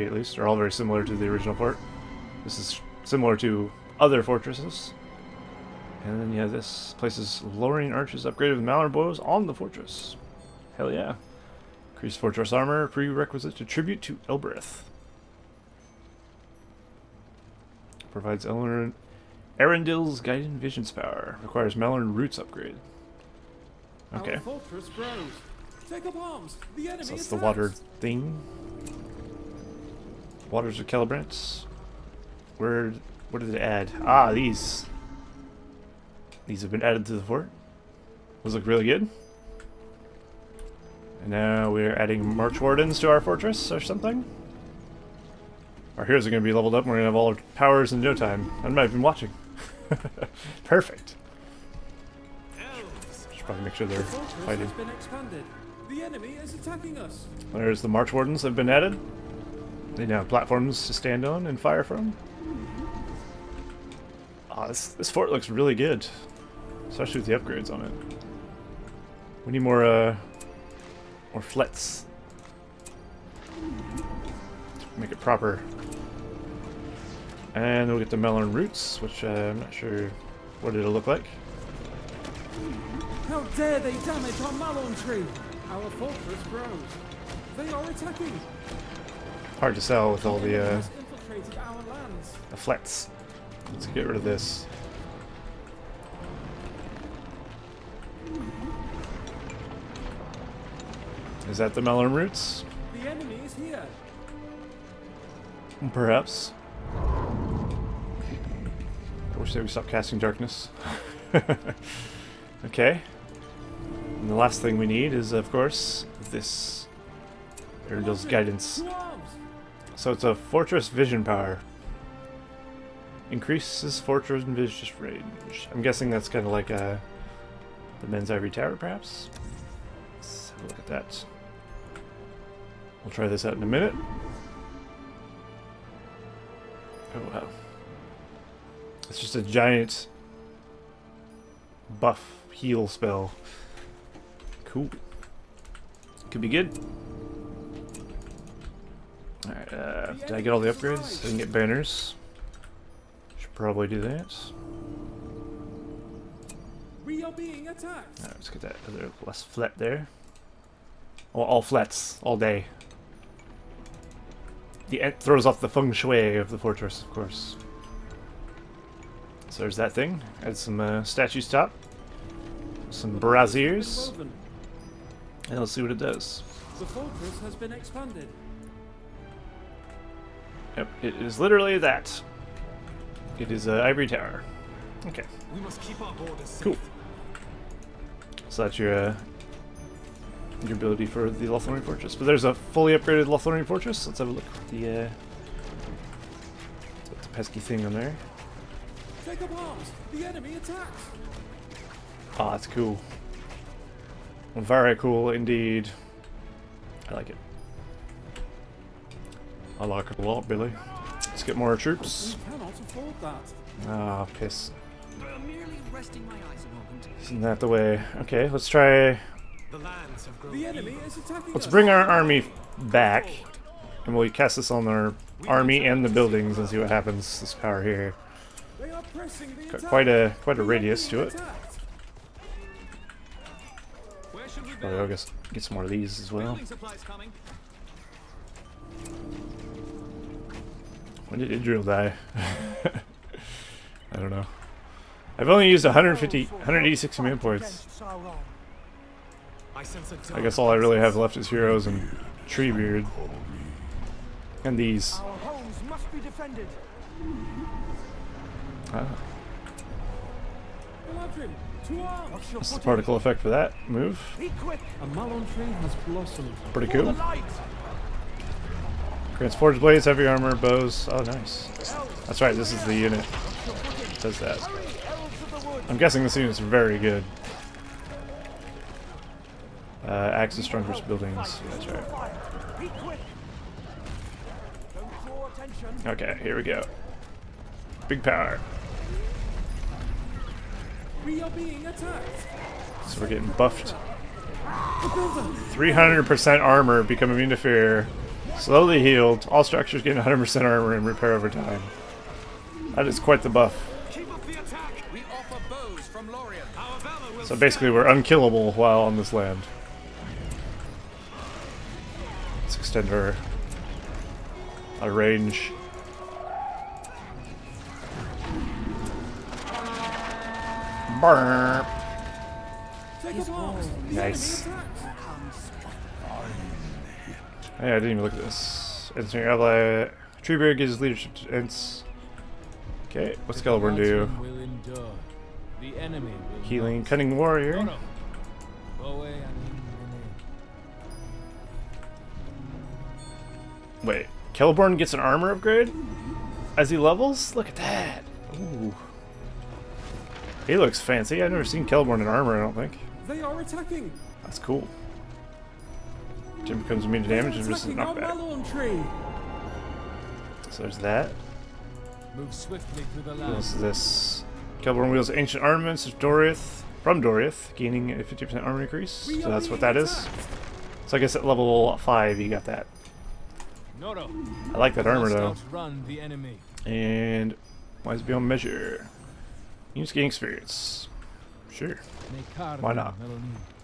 at least are all very similar to the original fort. This is similar to other fortresses. And then yeah, this places Lothlórien archers upgraded with Mallard bows on the fortress. Hell yeah. Increased fortress armor, prerequisite to tribute to Elbereth. Provides Arundel's guiding visions power. Requires Mallard roots upgrade. Okay. Our fortress grows. Take up arms. The enemy So that's attacks. the water thing. Waters of Celebrant. What did it add? Ah, these. These have been added to the fort. Those look really good. And now we're adding March Wardens to our fortress or something. Our heroes are going to be leveled up and we're going to have all our powers in no time. I'm not even watching. Perfect. Should probably make sure they're The fortress fighting. has been expanded. The enemy is attacking us. There's the March Wardens that have been added. They now have platforms to stand on and fire from. Ah, this fort looks really good. Especially with the upgrades on it. We need more flets. To make it proper. And we'll get the melon roots, which I'm not sure what it'll look like. How dare they damage our Malon tree? Our fortress grows. They are attacking. Hard to sell with all The enemy the has infiltrated our lands. flets. Let's get rid of this. Is that the melon roots? The enemy is here. Perhaps. I wish they would stop casting darkness. Okay. And the last thing we need is, of course, this Arundel's guidance. To arms. So it's a fortress vision power. Increases fortress vision range. I'm guessing that's kind of like the men's ivory tower, perhaps. Let's have a look at that. We'll try this out in a minute. Oh wow. It's just a giant buff heal spell. Cool. Could be good. Alright, did I get all the upgrades? I didn't get banners. Should probably do that. We are being attacked. Alright, let's get that other less flat there. Oh, all flats, all day. It throws off the feng shui of the fortress, of course. So there's that thing. Add some statues top. Some braziers. Woven. And let's see what it does. The fortress has been expanded. Yep, it is literally that. It is an ivory tower. Okay, We must keep our borders safe. cool. So that's your ability for the Lothlórien fortress. But there's a fully upgraded Lothlórien fortress. Let's have a look at the pesky thing on there. Take up arms. The enemy attacks. Ah, that's cool. Very cool indeed. I like it. I like it a lot, Billy. Let's get more troops. We cannot afford that. Ah, piss. I'm merely resting my eyes a moment. Isn't that the way? Okay, let's try. The lands have grown The enemy evil. is attacking Let's us. bring our army back, and we'll cast this on our army and the buildings and see what happens. This power here. They are pressing the Got attack. quite a We are radius to being it. attacked. Where should we Probably I'll get some more of these as well. Building supplies coming. When did Idril die? I don't know. I've only used 186 command points. Sauron. I sense a I guess all I really have left is heroes and Treebeard. And these. Our homes must be defended. Ah, Galadriel, to arms. Watch your that's the footing. particle effect for that move. Be quick. A Malon tree has blossomed. Pretty For the cool. light. Grants forged blades, heavy armor, bows. Oh, nice. Elves, That's right, this is the unit watch your footing. that does that. Hurry, elves of the woods. I'm guessing this unit's very good. Axis strongest buildings. Yeah, that's right. Fire. Be quick. Don't draw attention. Okay, here we go. Big power. We are being attacked. So we're getting buffed. 300% armor, become immune to fear. Slowly healed. All structures gain 100% armor and repair over time. That is quite the buff. Keep up the attack. We offer bows from Lothlórien. Our valor will So basically we're unkillable while on this land. Let's extend our range. Burp. Take up arms. The Nice. enemy attacks. Hey, I didn't even look at this. Entering ally. Treebeard gives leadership to Ents. Okay, what's Celeborn do? Will endure. The enemy will Healing, not. Cunning Warrior. No, no. Bowe and Wait, Celeborn gets an armor upgrade as he levels? Look at that. Ooh. He looks fancy. I've never seen Celeborn in armor, I don't think. They are attacking. That's cool. Jim becomes immune to damage and misses Attacking our knockback. Malon tree. So there's that. move swiftly through the What land. else is this? Celeborn wields ancient armaments of Doriath, from Doriath, gaining a 50% armor increase. So that's what that is. So I guess at level 5 you got that. No, no. I like that armor Must though. outrun the enemy. And wise beyond measure. Units gain experience. Sure. Why not?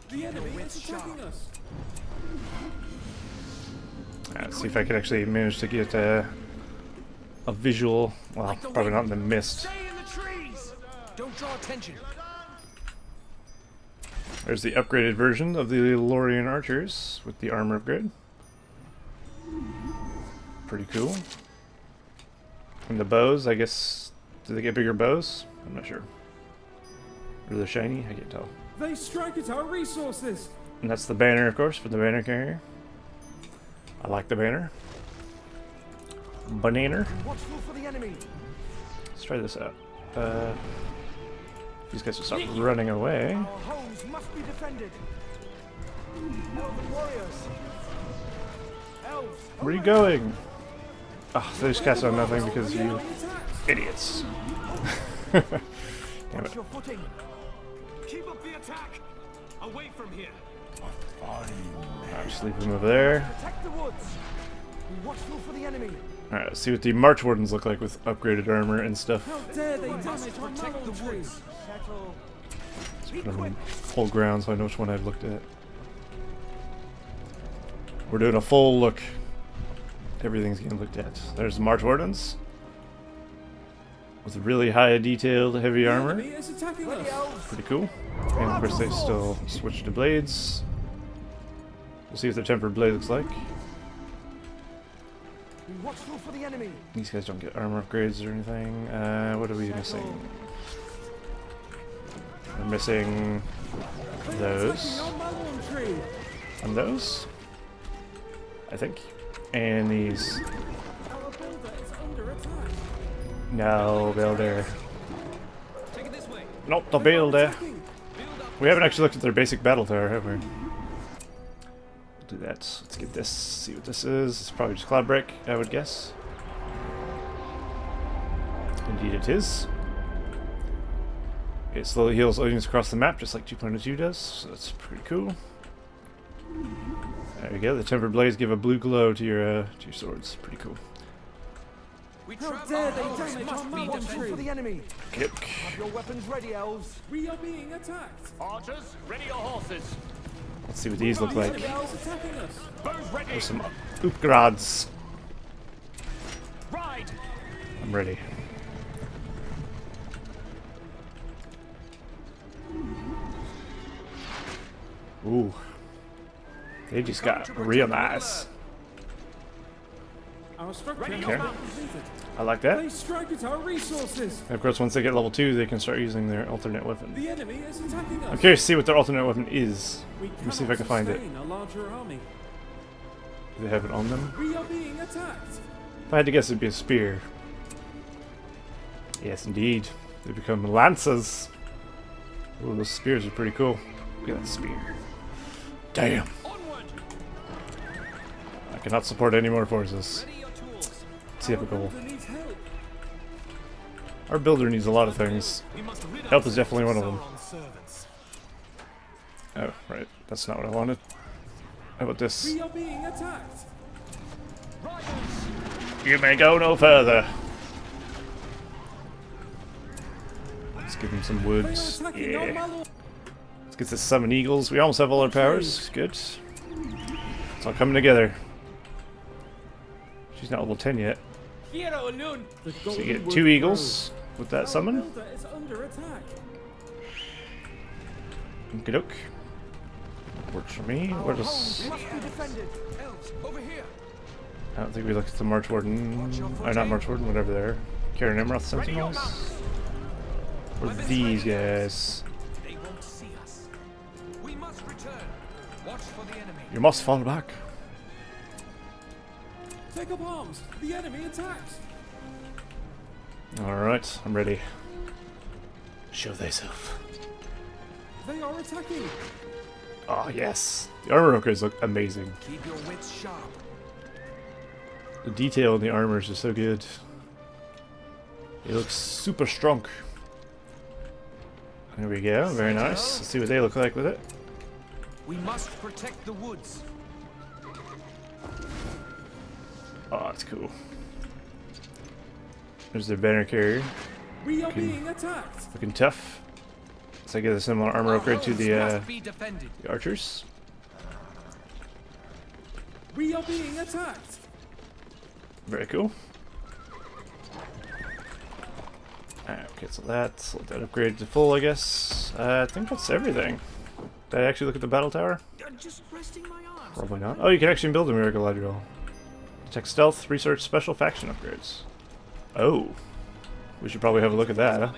The enemy is attacking us. Let's see if I can actually manage to get a visual. Well, probably not in the mist. Stay in the trees. Don't draw attention. There's the upgraded version of the Lothlórien archers with the armor upgrade. Pretty cool. And the bows, I guess, do they get bigger bows? I'm not sure. Or they're shiny? I can't tell. They strike at our resources. And that's the banner, of course, for the banner carrier. I like the banner. Banana. Watchful for the enemy. Let's try this out. These guys will stop running away. Our homes must be defended. Elven warriors. Elves. Where are you away. going? Oh, they just cast on nothing because The you enemy attacks. idiots. Damn it. Watch your footing. Keep up the attack. Away from here. Alright, just leave them over there. Protect the woods. Be watchful for the enemy. Alright, let's see what the March Wardens look like with upgraded armor and stuff. How dare they damage our protect Malon the tree. woods. Settle. Be Put them quick. in full ground so I know which one I've looked at. We're doing a full look. Everything's getting looked at. There's the March Wardens. With really high detailed heavy The armor. enemy is attacking Ready, us. elves. Pretty cool. And of course they still switch to blades. We'll see what their tempered blade looks like. Be watchful for the enemy. These guys don't get armor upgrades or anything. What are we missing? We're missing They are those. attacking our Malon tree. And those. I think. And these. Our builder is under attack. No, Builder. Take it this way. Not the Builder. Attacking. Build up. We haven't actually looked at their basic battle tower, have we? We'll do that. Let's get this, see what this is. It's probably just Cloud Break, I would guess. Indeed it is. It slowly heals audience across the map, just like 2.02 does, so that's pretty cool. There you go, the Tempered Blades give a blue glow to your swords. Pretty cool. We How travel dare our they horse damage must our be Malon defended. tree? For the enemy. Kick. Have your weapons ready, elves. We are being attacked. Archers, ready your horses. Let's see what these look The like. enemy is attacking us. Bows ready. There's some upgrades. Ride. I'm ready. Ooh. They just got real nice. Our structure Ready has your been mounts. completed. I like They that. strike at our resources. And of course, once they get level 2, they can start using their alternate weapon. The enemy is attacking us. I'm curious to see what their alternate weapon is. We Let me see if I can find it. sustain a larger army. Do they have it on them? We are being attacked. If I had to guess, it'd be a spear. Yes, indeed. They become lancers. Ooh, those spears are pretty cool. Look at that spear. Damn. Onward. I cannot support any more forces. Ready your tools. Typical. Our builder needs help. Our builder needs a lot of things. We must rid Help is definitely one of them. Sauron's servants. Oh, right. That's not what I wanted. How about this? We are being attacked. Riders. You may go no further. Let's give him some They are woods. attacking our Yeah. Malon. Let's get this summon eagles. We almost have all our powers. Good. It's all coming together. She's not level 10 yet. Fiero alone. The So you golden get wood 2 grows. eagles with that Our summon. builder is under attack. Okey-doke. Works for me. What else? Must be defended. Elves, over here. I don't think we looked at the March Warden. Or not March Warden, whatever they are. Karen Emerald Sentinels. Or these guys. They won't see us. We must return. Watch for the enemy. You must fall back. Take up arms. The enemy attacks. Alright, I'm ready. Show thyself. They are attacking. Oh, yes. The armor upgrades look amazing. Keep your wits sharp. The detail in the armor is just so good. It looks super strong. There we go, very nice. Let's see what they look like with it. We must protect the woods. Oh, that's cool. There's their banner carrier. We are being attacked. Looking tough. So I get a similar armor Our upgrade to homes the must be defended. archers. We are being attacked. Very cool. Alright, cancel that. Let that upgrade to full, I guess. I think that's everything. Did I actually look at the battle tower? Just resting my arms. Probably not. Oh, you can actually build a Miracle Galadriel. Detect stealth, research special faction upgrades. Oh. We should probably have a look at that,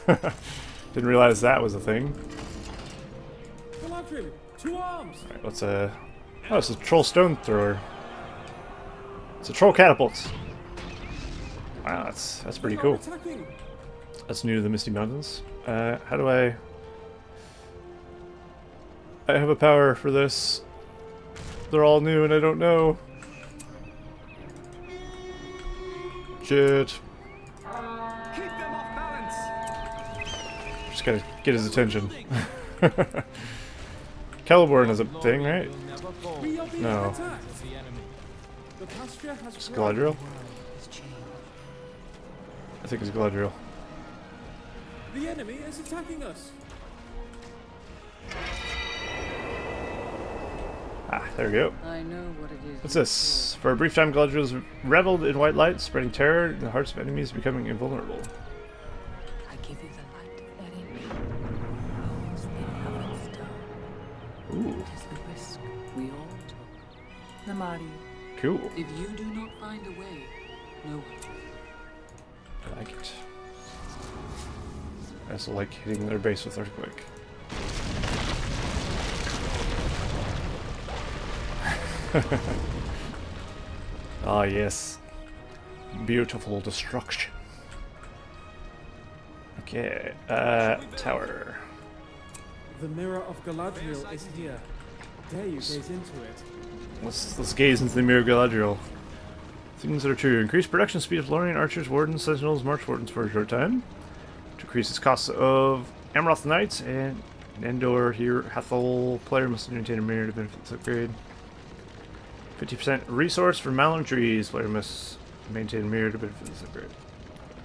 huh? Didn't realize that was a thing. Galadriel, 2 arms. Alright, let's oh, it's a troll stone thrower. It's a troll catapult. Wow, that's pretty They are cool. attacking. That's new to the Misty Mountains. How do I have a power for this. They're all new and I don't know. Shit. Keep them off balance. Just gotta get his attention. Celeborn is a thing, right? Will never fall. We are being No. attacked. The enemy. The pasture has It's grown. Galadriel? Has changed. I think it's Galadriel. The enemy is attacking us. Ah, there we go. I know what it is. What's this? For a brief time, Galadriel's reveled in white light, spreading terror in the hearts of enemies, becoming invulnerable. I give you the light of that enemy. Owns the heaven's stone. Ooh, It's the risk we all took. Namari, cool. if you do not find a way, no one. I like it. I also like hitting their base with Earthquake. Ah, yes. Beautiful destruction. Okay, tower. The mirror of Galadriel is here. Dare you gaze into it? Let's gaze into the mirror of Galadriel. Things that are true. Increase production speed of Lothlórien archers, wardens, sentinels, march wardens for a short time. Decreases costs of Amaroth Knights and Endor here. Hathel player must maintain a mirror to benefit this upgrade. 50% resource for Malum trees. Player must maintain a mirror to benefit this upgrade.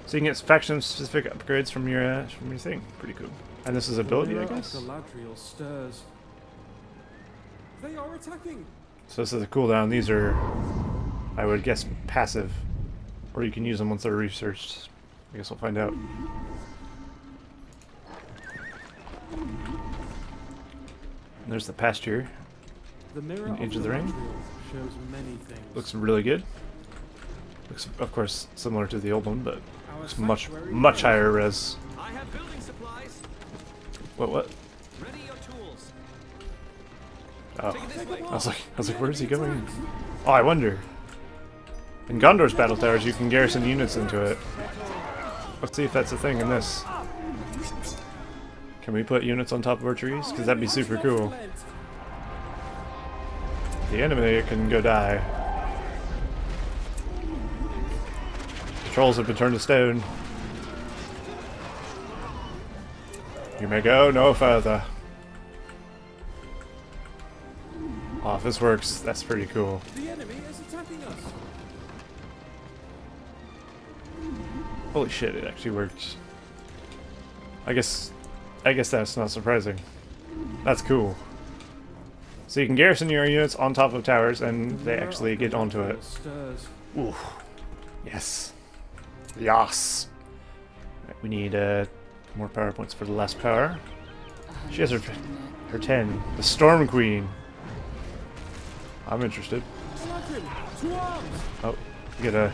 So you can get faction specific upgrades from your thing. Pretty cool. And this is ability, I guess. Galadriel stirs. They are attacking. So this is a cooldown. These are, I would guess, passive, or you can use them once they're researched. I guess we'll find out. And there's the pasture. The mirror in Age of the Ring. Shows many things. Looks really good. Looks, of course, similar to the old one, but Our looks much sanctuary higher res. I have building supplies. What? Ready your tools. Oh, Take it this way. I was like, where is he going? Oh, I wonder. In Gondor's battle towers, you can garrison units into it. Let's see if that's a thing in this. Can we put units on top of our trees? Because that'd be super cool. The enemy can go die. The trolls have been turned to stone. You may go no further. Oh, if this works, that's pretty cool. The enemy is attacking us. Holy shit, it actually worked. I guess that's not surprising. That's cool. So you can garrison your units on top of towers and they actually get onto it. Ooh. Yes. Yas. Right, we need more power points for the last power. She has her 10. The Storm Queen. I'm interested. Oh, we get a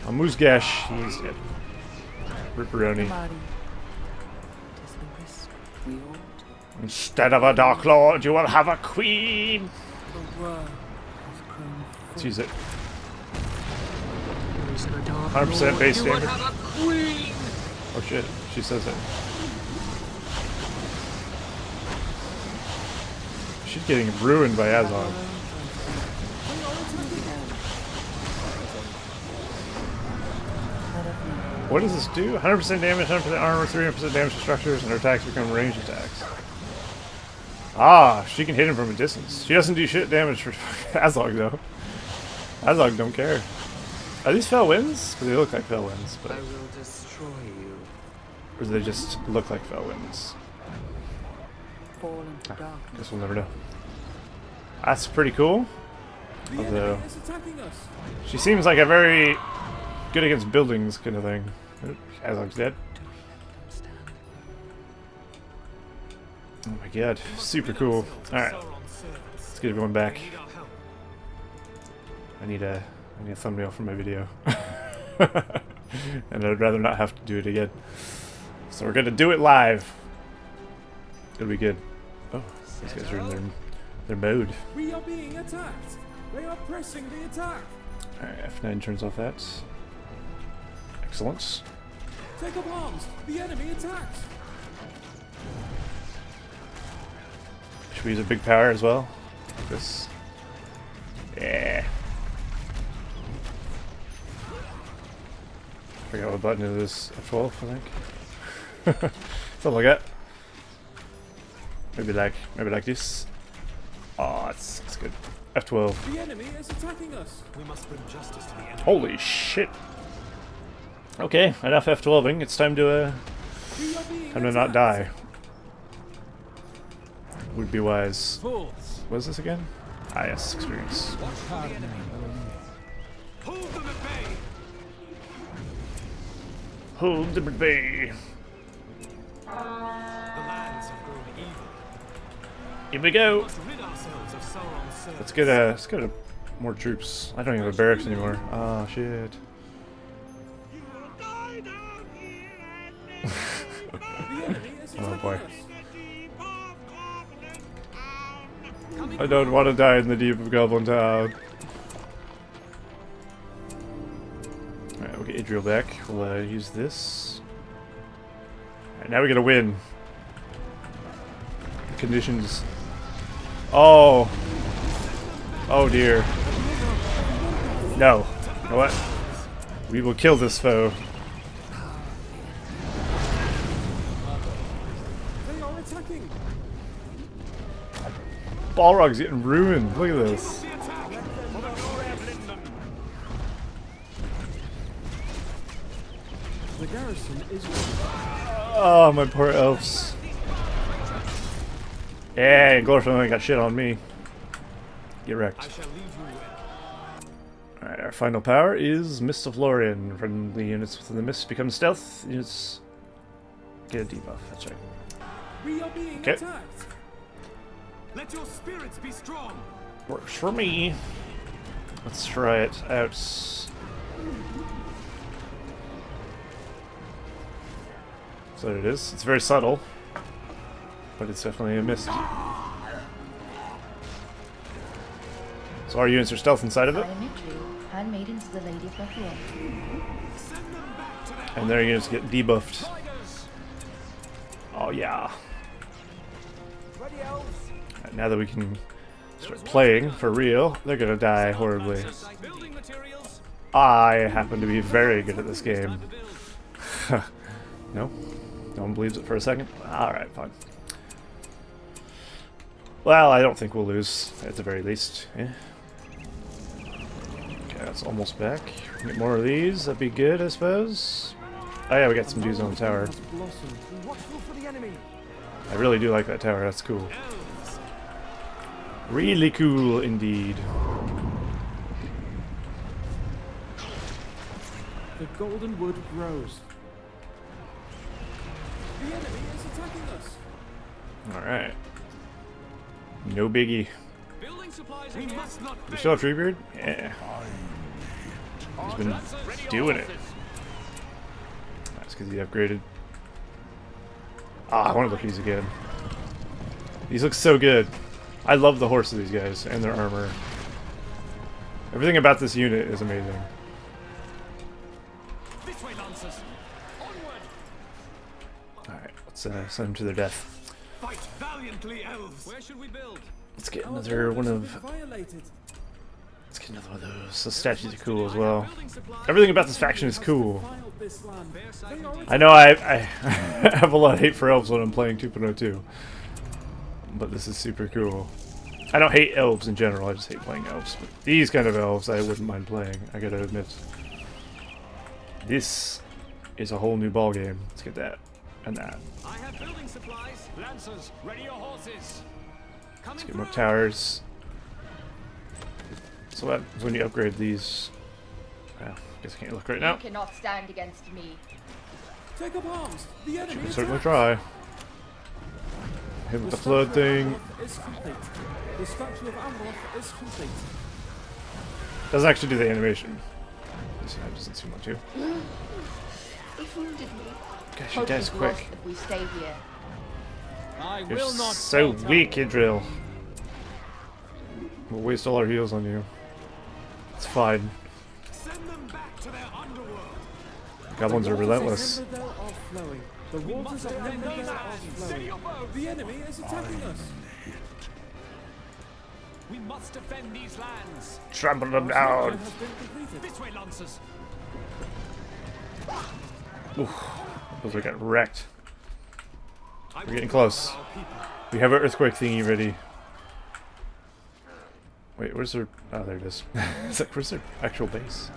Moosgash. He's dead. Ripperoni. Instead of a Dark Lord, you will have a queen. Let's use it. 100% base damage. Oh shit, she says it. She's getting ruined by Azog. What does this do? 100% damage, 100% armor, 300% damage to structures, and her attacks become ranged attacks. Ah, she can hit him from a distance. She doesn't do shit damage for Azog though. Azog don't care. Are these fell winds? Because they look like fell winds, but I will destroy you. or do they just look like fell winds? Fall into darkness. Guess we'll never know. That's pretty cool. The Although enemy is attacking us. she seems like a very good against buildings kind of thing. Azog's dead. Oh my god, super cool. Alright, let's get everyone back. I need a thumbnail for my video. And I'd rather not have to do it again. So we're gonna do it live. It'll be good. Oh, these guys are in their mode. We are being attacked. They are pressing the attack. Alright, F9 turns off that. Excellent. Take up arms. The enemy attacks. Should we use a big power as well? This. Yeah. Forgot what button it is. F12, I think. Something like that. Maybe like this. Oh, it's good. F12. The enemy is attacking us. We must bring justice to the enemy. Holy shit. Okay, enough F12ing. It's time to We are being not attacked. die. Would be wise. Fools! What is this again? Ah, yes, experience. Hold them at bay. Hold them at bay. The lands have grown evil. Here we go. We must rid ourselves of Sauron's servants. Let's get more troops. I don't even have a barracks anymore. Oh shit. You will die down here and The enemy is attacking Oh boy. us. I don't want to die in the deep of Goblin Town. Alright, we'll get Idriel back. We'll use this. Alright, now we gotta win. The conditions. Oh. Oh dear. No. You know what? We will kill this foe. They are attacking. Balrog's getting ruined. Look at this. The garrison is. Oh, my poor elves. Yeah, Glorfin only got shit on me. Get wrecked. Alright, our final power is Mist of Lothlórien. Friendly units within the mist become stealth. Units get a debuff. That's right. We are being Okay. attacked. Let your spirits be strong. Works for me. Let's try it out. So there it is. It's very subtle, but it's definitely a mist. So our units are stealth inside of it, handmaidens of the Lady of Lothlórien. and their units get debuffed. Oh yeah. Right, now that we can start playing for real, they're gonna die horribly. Building materials. I happen to be very good at this game. No? No one believes it for a second? Alright, fine. Well, I don't think we'll lose, at the very least. Yeah. Okay, that's almost back. Get more of these, that'd be good, I suppose. Oh yeah, we got some dudes on the tower. Watchful for the enemy. I really do like that tower, that's cool. Really cool indeed. The golden wood grows. The enemy is attacking us. Alright. No biggie. Building supplies We again. must not We fail. still have Treebeard? Yeah. He's been doing it. That's because he upgraded. Ah, I want to look at these again. These look so good. I love the horse of these guys and their armor. Everything about this unit is amazing. This way, Lancers. Onward. Alright, let's send them to their death. Fight valiantly, elves. Where should we build? Let's get Our another one borders of. have been violated. Let's get another one of those. The statues are cool as well. Building supplies. Everything about this faction is cool. Defiled this land. They are I know I have a lot of hate for elves when I'm playing 2.02, but this is super cool. I don't hate elves in general, I just hate playing elves. But these kind of elves I wouldn't mind playing, I gotta admit. This is a whole new ball game. Let's get that and that. I have building supplies. Lancers, ready your horses. Coming Let's get more through. towers. So what happens when you upgrade these? Well, I guess I can't look right now. You cannot stand against me. Take up arms. The enemy Can is certainly attacked. try. Hit with the flood thing. Is complete. The statue of Amroth is complete. Doesn't actually do the animation. This guy doesn't seem like to. They wounded me. Gosh, she Hope dies is quick. lost if we stay here. I You're will not so falter. weak, Idril. We'll waste all our heals on you. It's fine. Send them back to their underworld. Goblins are The waters relentless. of Rivendell are flowing. The waters of Rivendell are flowing. The enemy is attacking us. We must defend these lands. Trample them Our down. structure has been completed. This way, Lancers. Oof. Those are getting wrecked. We're getting close. We have our earthquake thingy ready. Wait, where's their... Oh, there it is. It's like, where's their actual base?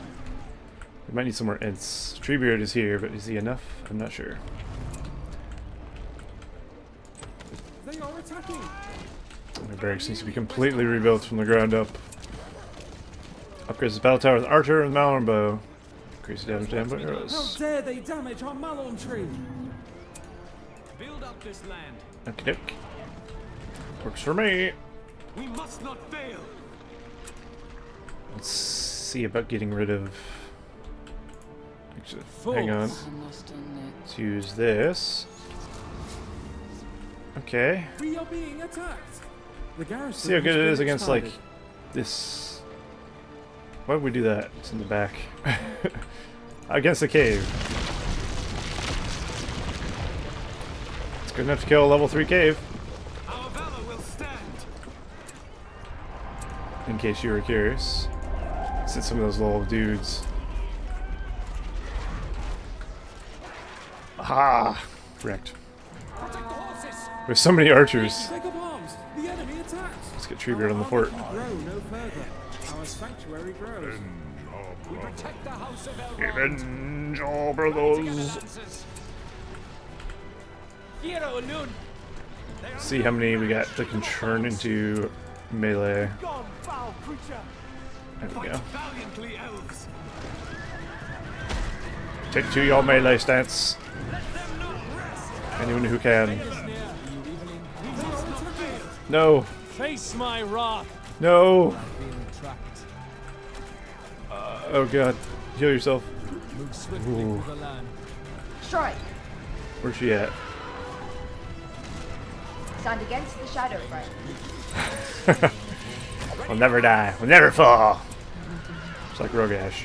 We might need some more ints. Treebeard is here, but is he enough? I'm not sure. They are attacking. My barracks needs to be completely rebuilt from the ground up. Upgrades the battle tower with archer and malorn bow. Increase the damage to ambush How arrows. dare they damage our Malon tree? Build up this land. Okie doke. Works for me. We must not fail. Let's see about getting rid of... Actually, hang on. Let's use this. Okay. We are being attacked. The garrison See how good has it been is against, like, expanded. this... Why would we do that? It's in the back. Against the cave. Good enough to kill a level 3 cave. Our valor will stand. In case you were curious. Since some of those little dudes. Aha! Wrecked. Protect the horses. There's so many archers. Take up arms! The enemy attacks! Let's get triggered on the fort. Grow no further. Our sanctuary grows. We protect the house of Elrond. Revenge, all Together, brothers. lancers. Hero alone. See how many we got that can turn into melee. Gone, foul creature! There we Fight go. valiantly, elves. Take two, y'all melee stance. Let them not rest. Anyone who can. Near. No. Face my wrath. No. Being tracked. Oh god. Heal yourself. Move swiftly Ooh. through the land. Strike. Where's she at? Stand against the shadow, friend. We'll never die. We'll never fall. It's like Rogash.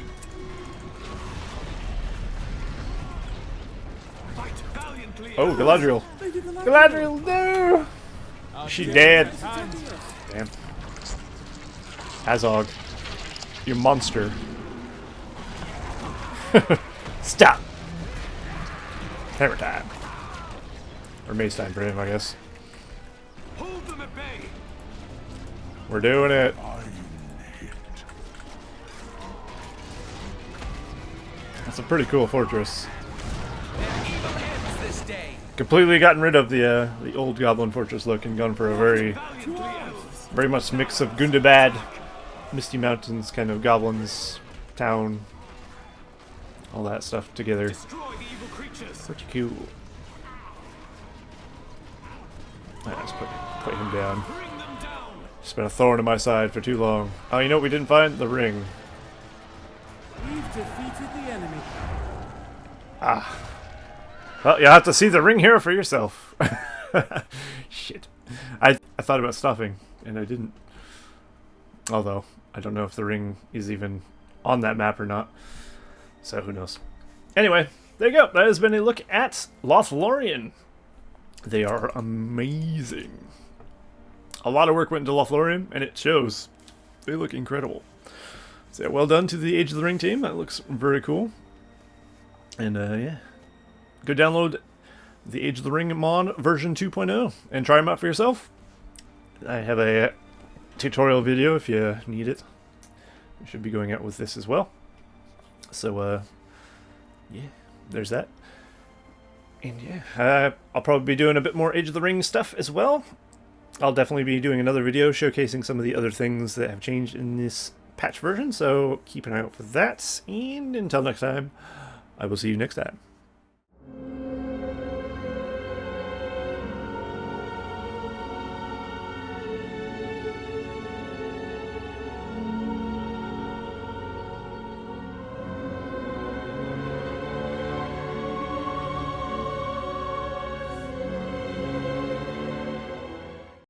Fight valiantly. Oh, Galadriel. Galadriel, no! She dead. Damn. Azog. You monster. Stop! Hammer time. Or mace time for him, I guess. Hold them at bay. We're doing it. That's a pretty cool fortress. Their evil ends this day. Completely gotten rid of the old Goblin Fortress look and gone for a Valiantly, elves. very much mix of Gundabad, Misty Mountains, kind of goblins, town, all that stuff together. Destroy the evil creatures. Pretty cool. Let's put him down. Bring them down. It's been a thorn in my side for too long. Oh, you know what we didn't find? The ring. We've defeated the enemy. Ah. Well, you'll have to see the ring here for yourself. Shit. I thought about stopping, and I didn't. Although, I don't know if the ring is even on that map or not. So, who knows. Anyway, there you go. That has been a look at Lothlórien. They are amazing. A lot of work went into Lothlórien, and it shows. They look incredible. So, yeah, well done to the Age of the Ring team. That looks very cool. And, yeah. Go download the Age of the Ring Mon version 2.0 and try them out for yourself. I have a tutorial video if you need it. I should be going out with this as well. So, yeah, there's that. And yeah, I'll probably be doing a bit more Age of the Ring stuff as well. I'll definitely be doing another video showcasing some of the other things that have changed in this patch version, so keep an eye out for that. And until next time, I will see you next time.